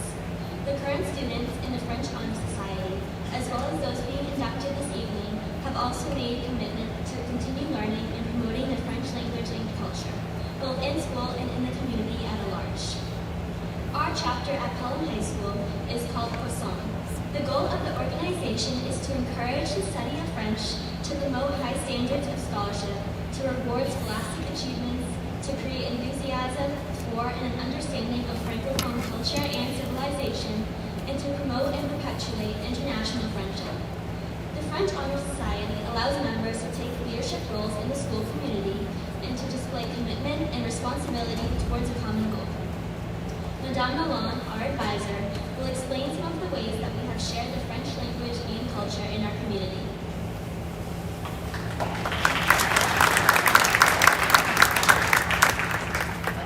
The current students in the French Honor Society, as well as those being inducted this evening, have also made a commitment to continue learning and promoting the French language and culture, both in school and in the community at large. Our chapter at Pelham High School is called Croissant. The goal of the organization is to encourage the study of French, to promote high standards of scholarship, to reward scholastic achievements, to create enthusiasm for and an understanding of Francophone culture and civilization, and to promote and perpetuate international friendship. The French Honor Society allows members to take leadership roles in the school community and to display commitment and responsibility towards a common goal. Madame Lalonde, our advisor, will explain some of the ways that we have shared the French language and culture in our community.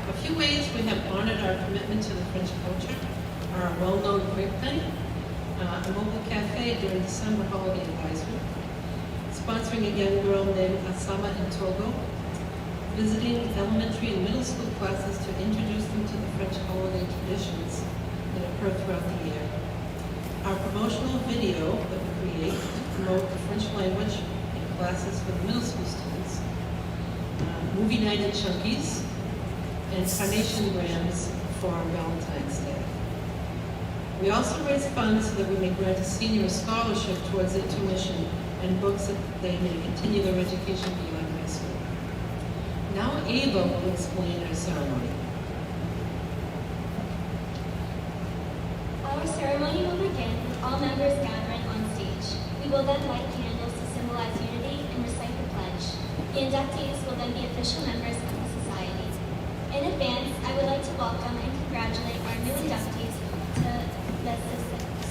A few ways we have honored our commitment to the French culture are our well-known crepe night, a mobile cafe during December holiday advisory, sponsoring a young girl named Asama in Togo, visiting elementary and middle school classes to introduce them to the French holiday traditions that occur throughout the year. Our promotional video that we create to promote the French language in classes for the middle school students, movie night at Chunky's, and carnation grams for Valentine's Day. We also raise funds so that we may grant a senior a scholarship towards their tuition and books that they may continue their education beyond high school. Now Ava will explain our ceremony. Our ceremony will begin with all members gathering on stage. We will then light candles to symbolize unity and recite the pledge. The inductees will then be official members of the society. In advance, I would like to welcome and congratulate our new inductees to the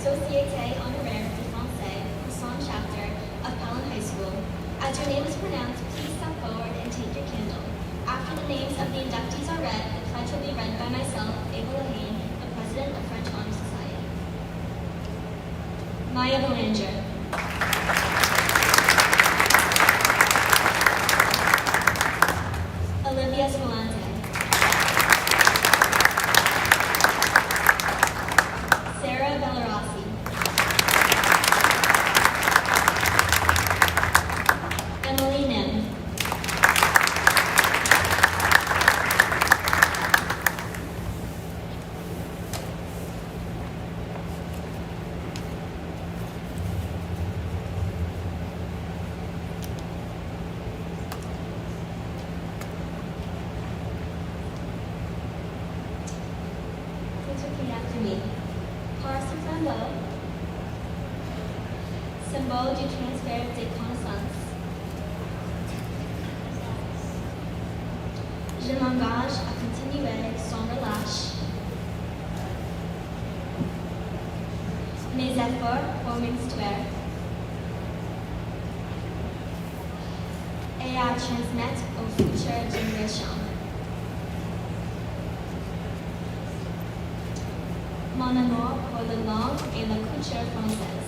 Société Honoraire de Français Croissant chapter of Pelham High School. As your name is pronounced, please step forward and take your candle. After the names of the inductees are read, the pledge will be read by myself, Ava Lahane, the President of French Honor Society. Maya Belanger. Olivia Escalante. Sarah Bellarossi. Emily Nim. Please repeat after me. Par ce flambeau, symbole du transfert des connaissances, je m'engage à continuer sans relâche mes efforts pour m'instruire et à transmettre aux futures générations mon amour pour la langue et la culture française.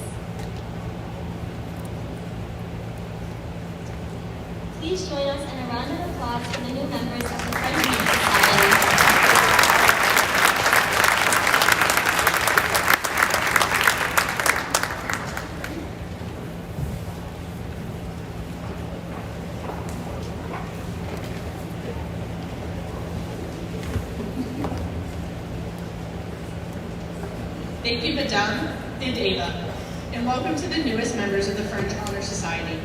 Please join us in a round of applause for the new members of the French Honor Society. Thank you, Madame and Ava, and welcome to the newest members of the French Honor Society.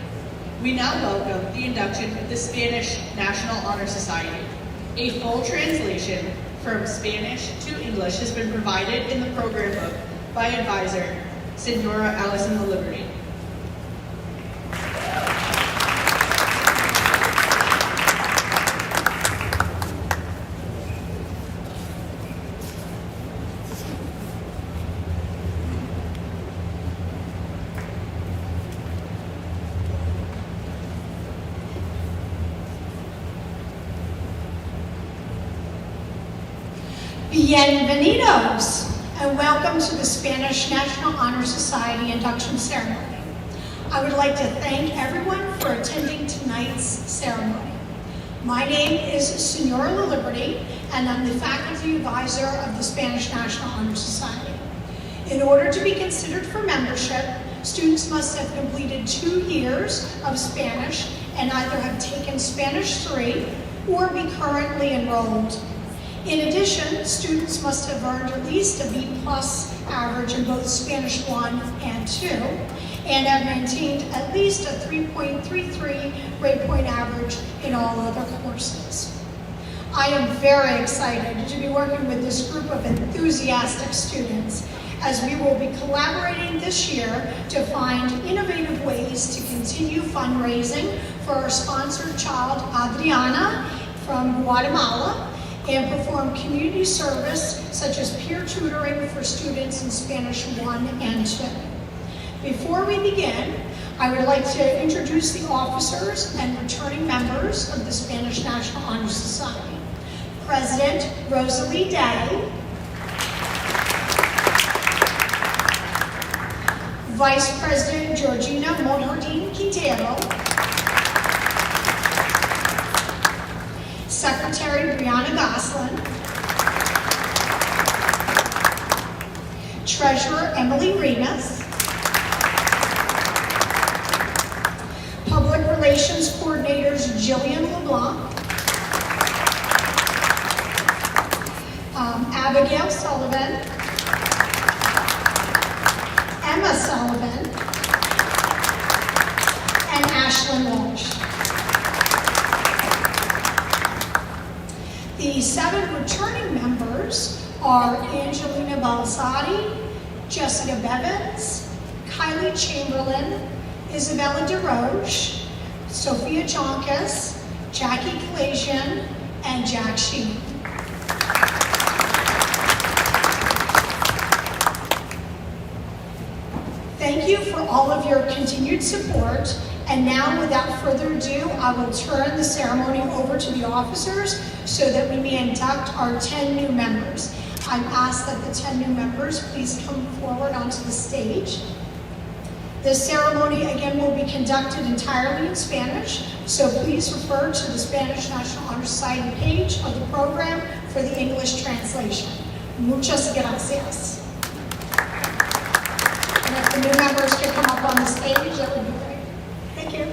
We now welcome the induction of the Spanish National Honor Society. A full translation from Spanish to English has been provided in the program book by advisor, Senora Allison the Liberty. Bienvenidos, and welcome to the Spanish National Honor Society induction ceremony. I would like to thank everyone for attending tonight's ceremony. My name is Senora La Liberty, and I'm the faculty advisor of the Spanish National Honor Society. In order to be considered for membership, students must have completed 2 years of Spanish and either have taken Spanish 3 or be currently enrolled. In addition, students must have earned at least a B+ average in both Spanish 1 and 2, and have maintained at least a 3.33 grade point average in all other courses. I am very excited to be working with this group of enthusiastic students, as we will be collaborating this year to find innovative ways to continue fundraising for our sponsored child, Adriana, from Guatemala, and perform community service such as peer tutoring for students in Spanish 1 and 2. Before we begin, I would like to introduce the officers and returning members of the Spanish National Honor Society. President Rosalie Day, Vice President Georgina Monjardin Quintero, Secretary Brianna Goslin, Treasurer Emily Remus, Public Relations Coordinators Jillian LeBlanc, Abigail Sullivan, Emma Sullivan, and Ashlyn Walsh. The 7 returning members are Angelina Balsati, Jessica Bevins, Kylie Chamberlain, Isabella DeRoche, Sophia Jonkas, Jackie Kalasian, and Jack Sheen. Thank you for all of your continued support, and now without further ado, I will turn the ceremony over to the officers so that we may induct our 10 new members. I ask that the 10 new members please come forward onto the stage. The ceremony again will be conducted entirely in Spanish, so please refer to the Spanish National Honor Society page of the program for the English translation. Muchas gracias. And if the new members could come up on the stage, that would be great. Thank you.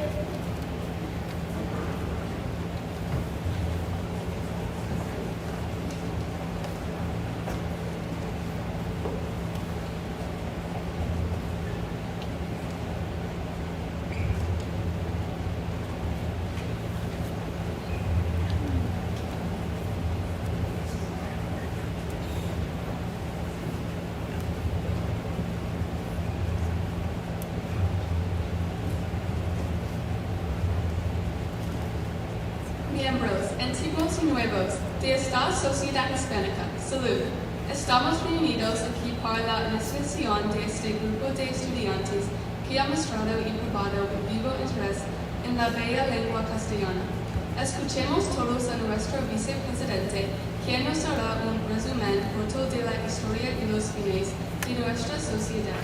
Miembros, antiguos y nuevos, de esta sociedad hispánica, salud. Estamos reunidos aquí para la iniciación de este grupo de estudiantes que ha mostrado y probado un vivo interés en la bella lengua castellana. Escuchemos todos a nuestro vicepresidente, quien nos hará un resumen corto de la historia y los fines de nuestra sociedad.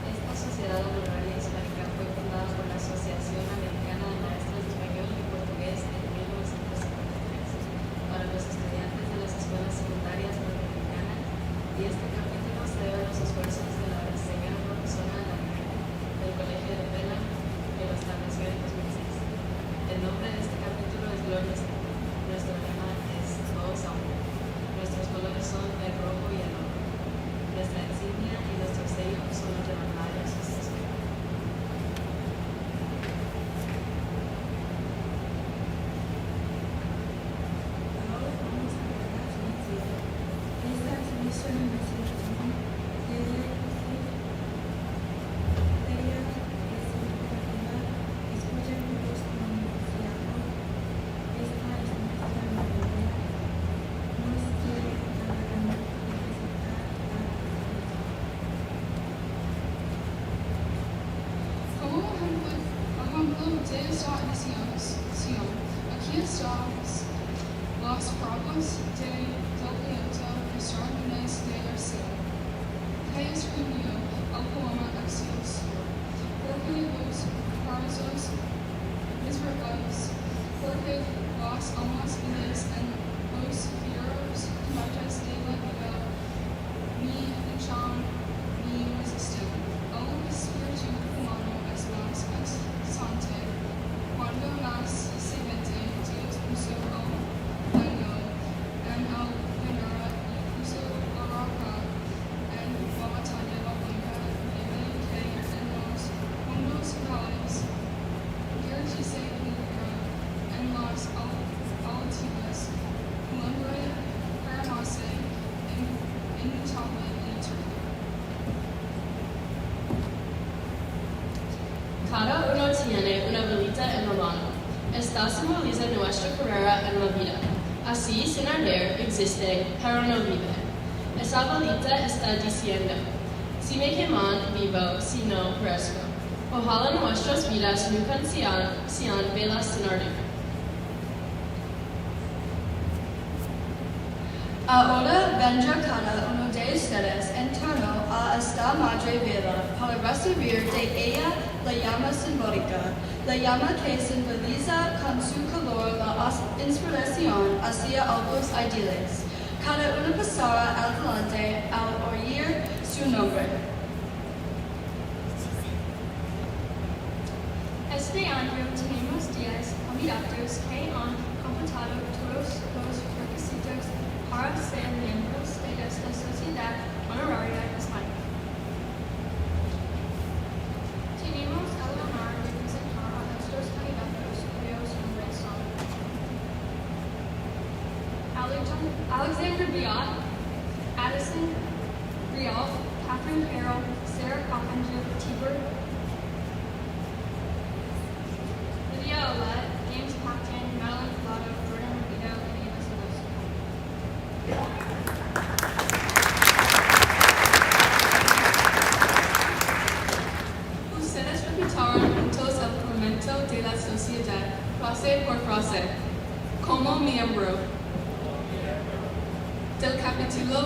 Esta sociedad honoraria hispánica fue fundada por la Asociación Americana de Maestros de Español y Portugués en 1953 para los estudiantes de las escuelas secundarias norteamericanas, y este capítulo se debe a los esfuerzos de la señora profesora del Colegio de Pela, que lo estableció en 2006. El nombre de este capítulo es Gloria. Nuestro lema es Todos a uno. Nuestros colores son el rojo y el oro. Nuestra insignia y nuestro sello son los de la Madre Asociación. Ahora vamos a ver la transmisión. Esta transmisión debe escuchen muchos pronunciados. Esta es nuestra memoria. Nos quiere necesitar Como ejemplo de esta iniciación, aquí estamos las pruebas del talento extraordinarias de Arceo, que escribió el poema Excelsior, porque los profesores, mis regalos, porque vos amas vides en los fieros martes de la vida, mi luchón, mi resistión. El espíritu humano es más exante cuando más se mete Dios puso el vengo en el venera y puso la roca en la batalla la blanca vive que en los mundos reales dice en las alturas lumbre hermose inmutable y eterno. Cada uno tiene una velita en la mano. Esta simboliza nuestra carrera en la vida. Así, sin arder, existe, pero no vive. Esa velita está diciendo, si me queman, vivo, si no, perezco. Ojalá nuestras vidas nunca sean velas sin arder. Ahora vendrá cada uno de ustedes en torno a esta madre vela para recibir de ella la llama simbólica, la llama que simboliza con su calor la inspiración hacia algo ideales. Cada uno pasará adelante al oír su nombre. Este año tenemos 10 candidatos que han completado todos los requisitos para ser miembros de esta sociedad honoraria hispánica. Tenemos el honor de presentar a nuestros candidatos cuyos nombres son Alexander Biot, Addison Rial, Catherine Carroll, Sarah Coppinger, Tiber, Lydia Olet, James Pacton, Madeline Pilato, Jordan Rubito, and Ava Solosi. Ustedes repitaron juntos el juramento de la sociedad, frase por frase, como miembro del capítulo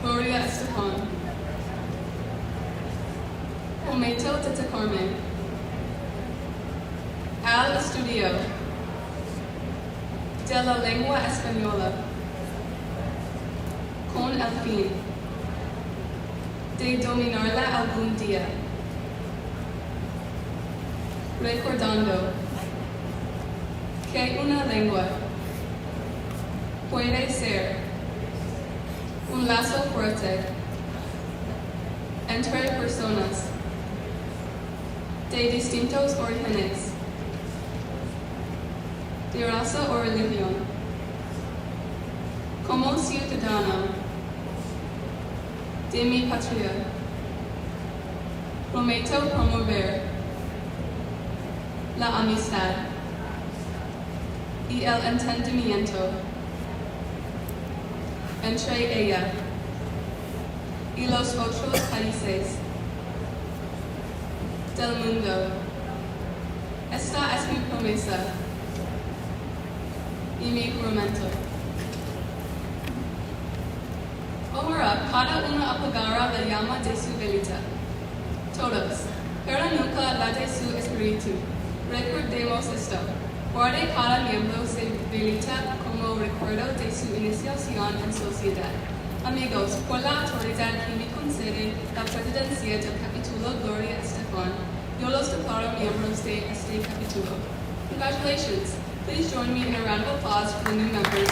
Gloria Estefan. Prometo dedicarme al estudio de la lengua española con el fin de dominarla algún día, recordando que una lengua puede ser un lazo fuerte entre personas de distintos orígenes, de raza o religión. Como ciudadano de mi patria, prometo promover la amistad y el entendimiento entre ella y los otros países del mundo. Esta es mi promesa y mi juramento. Ahora, cada uno apagará la llama de su velita. Todos, pero nunca la de su espíritu. Recordemos esto. Guarde cada miembro su velita como recuerdo de su iniciación en sociedad. Amigos, por la autoridad que me concede la presidencia del capítulo Gloria Estefan, yo los declaro miembros de este capítulo. Congratulations! Please join me in a round of applause for the new members.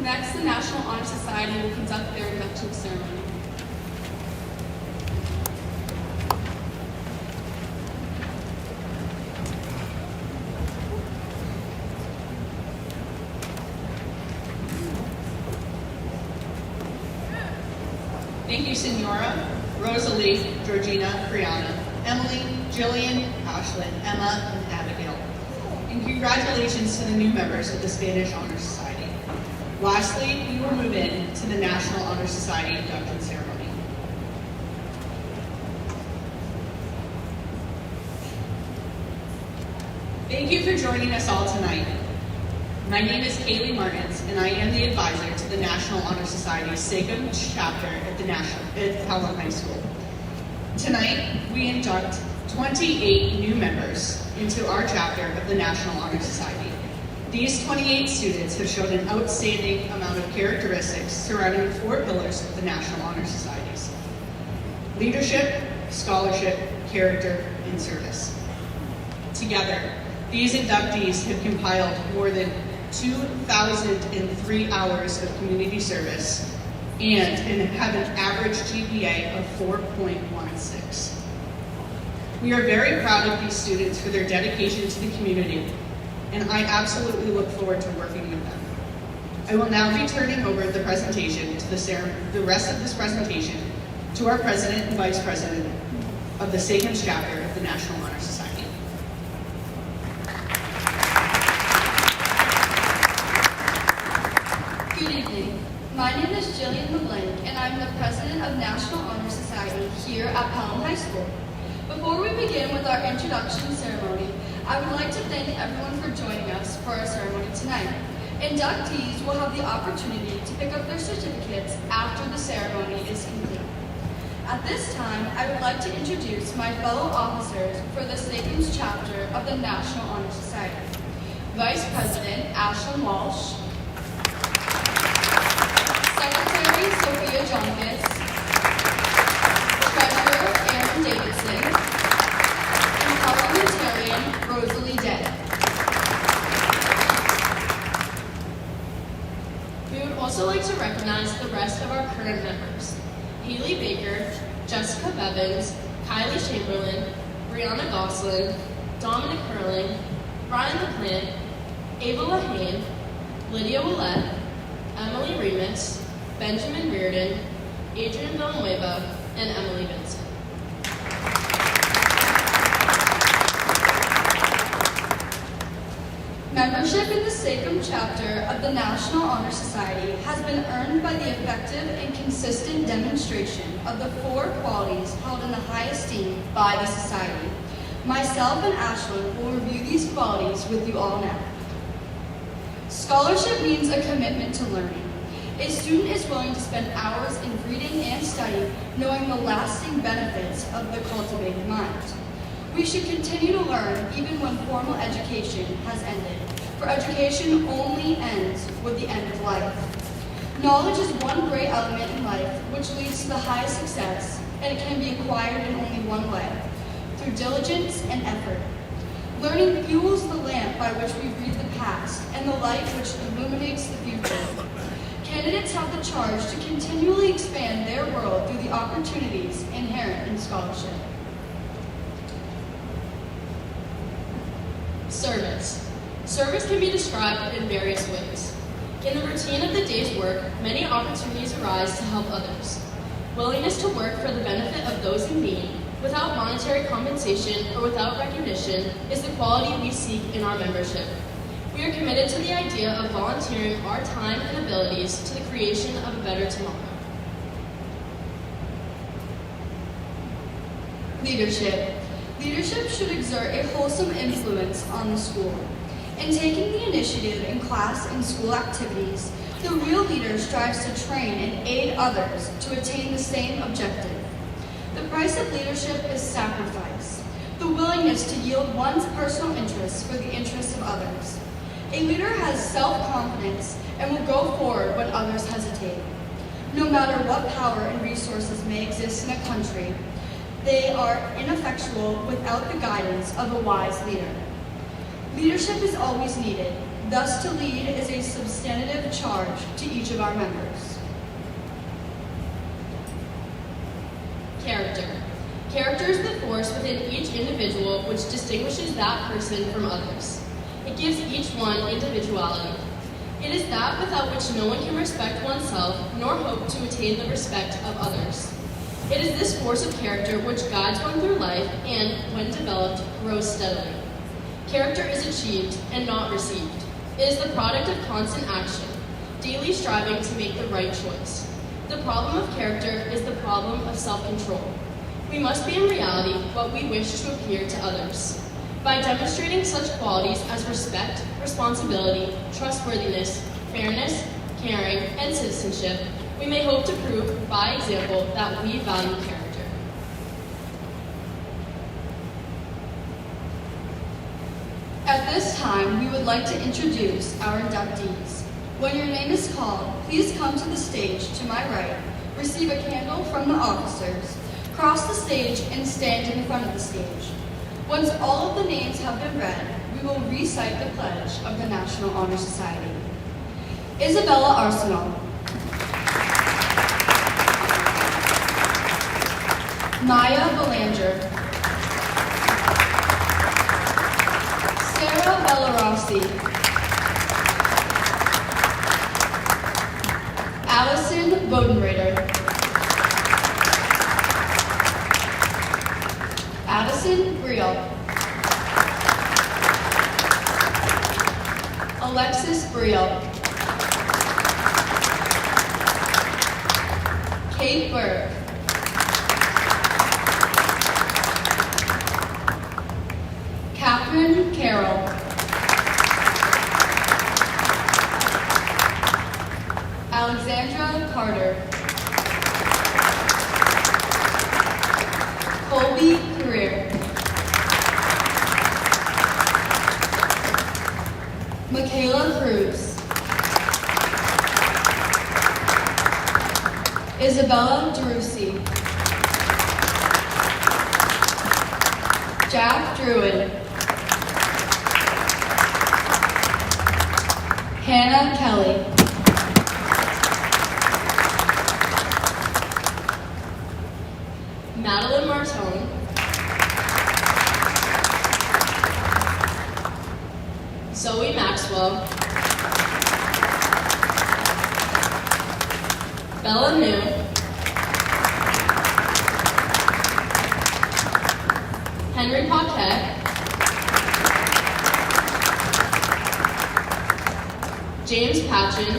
Next, the National Honor Society will conduct their induction ceremony. Thank you, Senora, Rosalie, Georgina, Brianna, Emily, Jillian, Ashlyn, Emma, and Abigail. And congratulations to the new members of the Spanish Honor Society. Lastly, we will move in to the National Honor Society induction ceremony. Thank you for joining us all tonight. My name is Kaylee Martins, and I am the advisor to the National Honor Society's SACM chapter at Pelham High School. Tonight, we induct 28 new members into our chapter of the National Honor Society. These 28 students have shown an outstanding amount of characteristics surrounding the 4 pillars of the National Honor Societies: leadership, scholarship, character, and service. Together, these inductees have compiled more than 2,003 hours of community service and have an average GPA of 4.16. We are very proud of these students for their dedication to the community, and I absolutely look forward to working with them. I will now be turning over the presentation to the rest of this presentation to our President and Vice President of the SACM's chapter of the National Honor Society. Good evening. My name is Jillian LeBlanc, and I'm the President of National Honor Society here at Pelham High School. Before we begin with our introduction ceremony, I would like to thank everyone for joining us for our ceremony tonight. Inductees will have the opportunity to pick up their certificates after the ceremony is complete. At this time, I would like to introduce my fellow officers for the SACM's chapter of the National Honor Society. Vice President Ashlyn Walsh, Secretary Sophia Jonkis, Treasurer Aaron Davidson, and Parliamentarian Rosalie Day. We would also like to recognize the rest of our current members: Haley Baker, Jessica Bevins, Kylie Chamberlain, Brianna Gosselin, Dominic Hurling, Ryan LaPlante, Ava Lahane, Lydia Willette, Emily Remus, Benjamin Reardon, Adrian Villanueva, and Emily Vincent. Membership in the SACM chapter of the National Honor Society has been earned by the effective and consistent demonstration of the 4 qualities held in the high esteem by the Society. Myself and Ashlyn will review these qualities with you all now. Scholarship means a commitment to learning. A student is willing to spend hours in reading and study, knowing the lasting benefits of the cultivated mind. We should continue to learn even when formal education has ended, for education only ends with the end of life. Knowledge is one great element in life which leads to the highest success, and it can be acquired in only one way: through diligence and effort. Learning fuels the lamp by which we read the past and the light which illuminates the future. Candidates have the charge to continually expand their world through the opportunities inherent in scholarship. Service. Service can be described in various ways. In the routine of the day's work, many opportunities arise to help others. Willingness to work for the benefit of those in need, without monetary compensation or without recognition, is the quality we seek in our membership. We are committed to the idea of volunteering our time and abilities to the creation of a better tomorrow. Leadership. Leadership should exert a wholesome influence on the school. In taking the initiative in class and school activities, the real leader strives to train and aid others to attain the same objective. The price of leadership is sacrifice, the willingness to yield one's personal interests for the interests of others. A leader has self-confidence and will go forward when others hesitate. No matter what power and resources may exist in a country, they are ineffectual without the guidance of a wise leader. Leadership is always needed. Thus, to lead is a substantive charge to each of our members. Character. Character is the force within each individual which distinguishes that person from others. It gives each one individuality. It is that without which no one can respect oneself nor hope to attain the respect of others. It is this force of character which guides one through life and, when developed, grows steadily. Character is achieved and not received. It is the product of constant action, daily striving to make the right choice. The problem of character is the problem of self-control. We must be in reality what we wish to appear to others. By demonstrating such qualities as respect, responsibility, trustworthiness, fairness, caring, and citizenship, we may hope to prove by example that we value character. At this time, we would like to introduce our inductees. When your name is called, please come to the stage to my right, receive a candle from the officers, cross the stage, and stand in front of the stage. Once all of the names have been read, we will recite the pledge of the National Honor Society. Isabella Arsenal. Maya Belanger. Sarah Bellarossi. Allison Bodenreiter. Addison Briel. Alexis Briel. Kate Burke. Catherine Carroll. Alexandra Carter. Colby Career. Michaela Cruz. Isabella DeRusi. Jack Druid. Hannah Kelly. Madeline Martone. Zoe Maxwell. Bella New. Henry Paquette. James Patchen.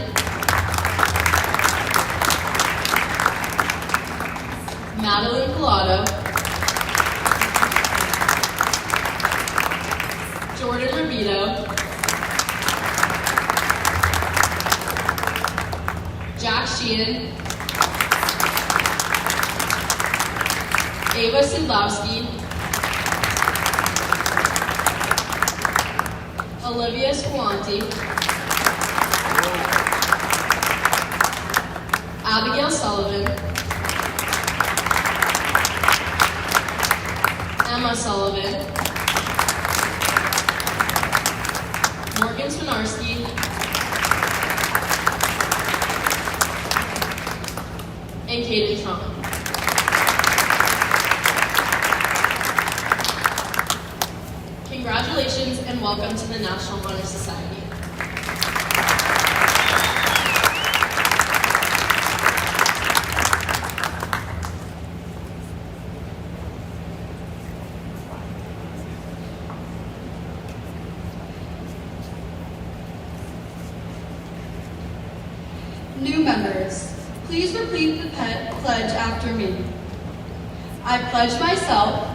Madeline Collado. Jordan Rabito. Jack Sheehan. Ava Sidlowski. Olivia Squanti. Abigail Sullivan. Emma Sullivan. Morgan Swinarski. And Kaden Trump. Congratulations and welcome to the National Honor Society. New members, please repeat the pledge after me. I pledge myself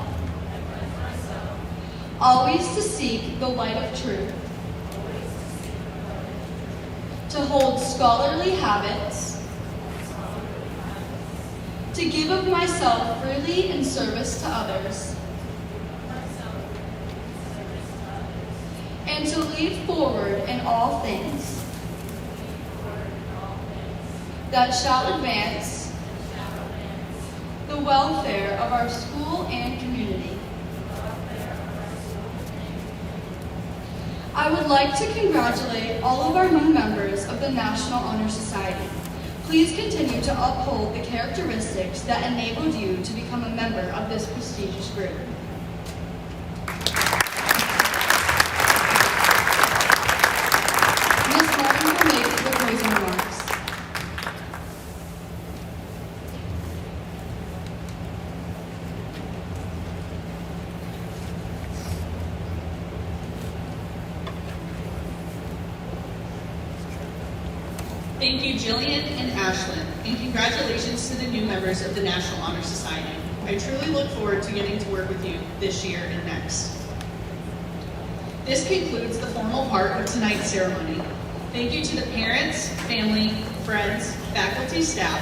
always to seek the light of truth, to hold scholarly habits, to give of myself freely in service to others, and to lead forward in all things that shall advance the welfare of our school and community. I would like to congratulate all of our new members of the National Honor Society. Please continue to uphold the characteristics that enabled you to become a member of this prestigious group. Ms. Martin will make the closing remarks. Thank you, Jillian and Ashlyn, and congratulations to the new members of the National Honor Society. I truly look forward to getting to work with you this year and next. This concludes the formal part of tonight's ceremony. Thank you to the parents, family, friends, faculty, staff,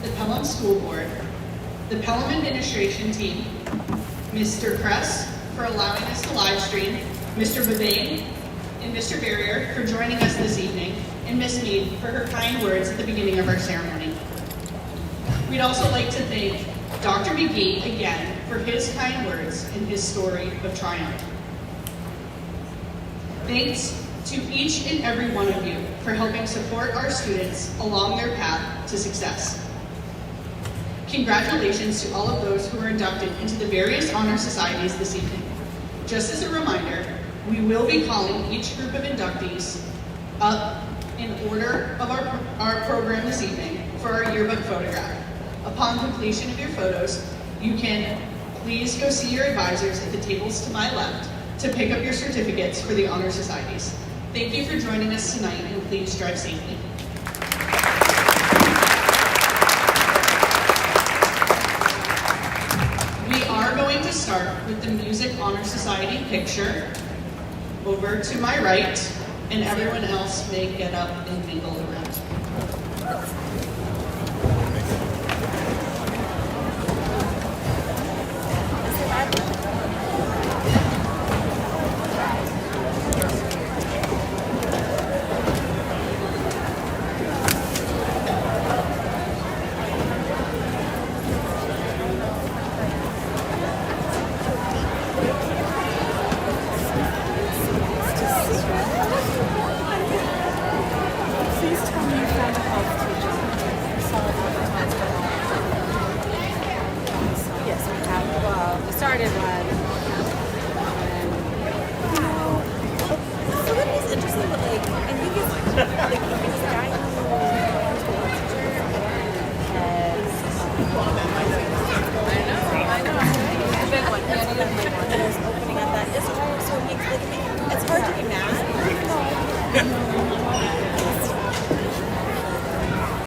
the Pelham School Board, the Pelham administration team, Mr. Kress for allowing us to live stream, Mr. Bavane and Mr. Barrier for joining us this evening, and Ms. Mead for her kind words at the beginning of our ceremony. We'd also like to thank Dr. McGee again for his kind words and his story of triumph. Thanks to each and every one of you for helping support our students along their path to success. Congratulations to all of those who were inducted into the various honor societies this evening. Just as a reminder, we will be calling each group of inductees up in order of our program this evening for our yearbook photograph. Upon completion of your photos, you can please go see your advisors at the tables to my left to pick up your certificates for the honor societies. Thank you for joining us tonight, and please drive safely. We are going to start with the Music Honor Society picture over to my right, and everyone else may get up and mingle around. I know.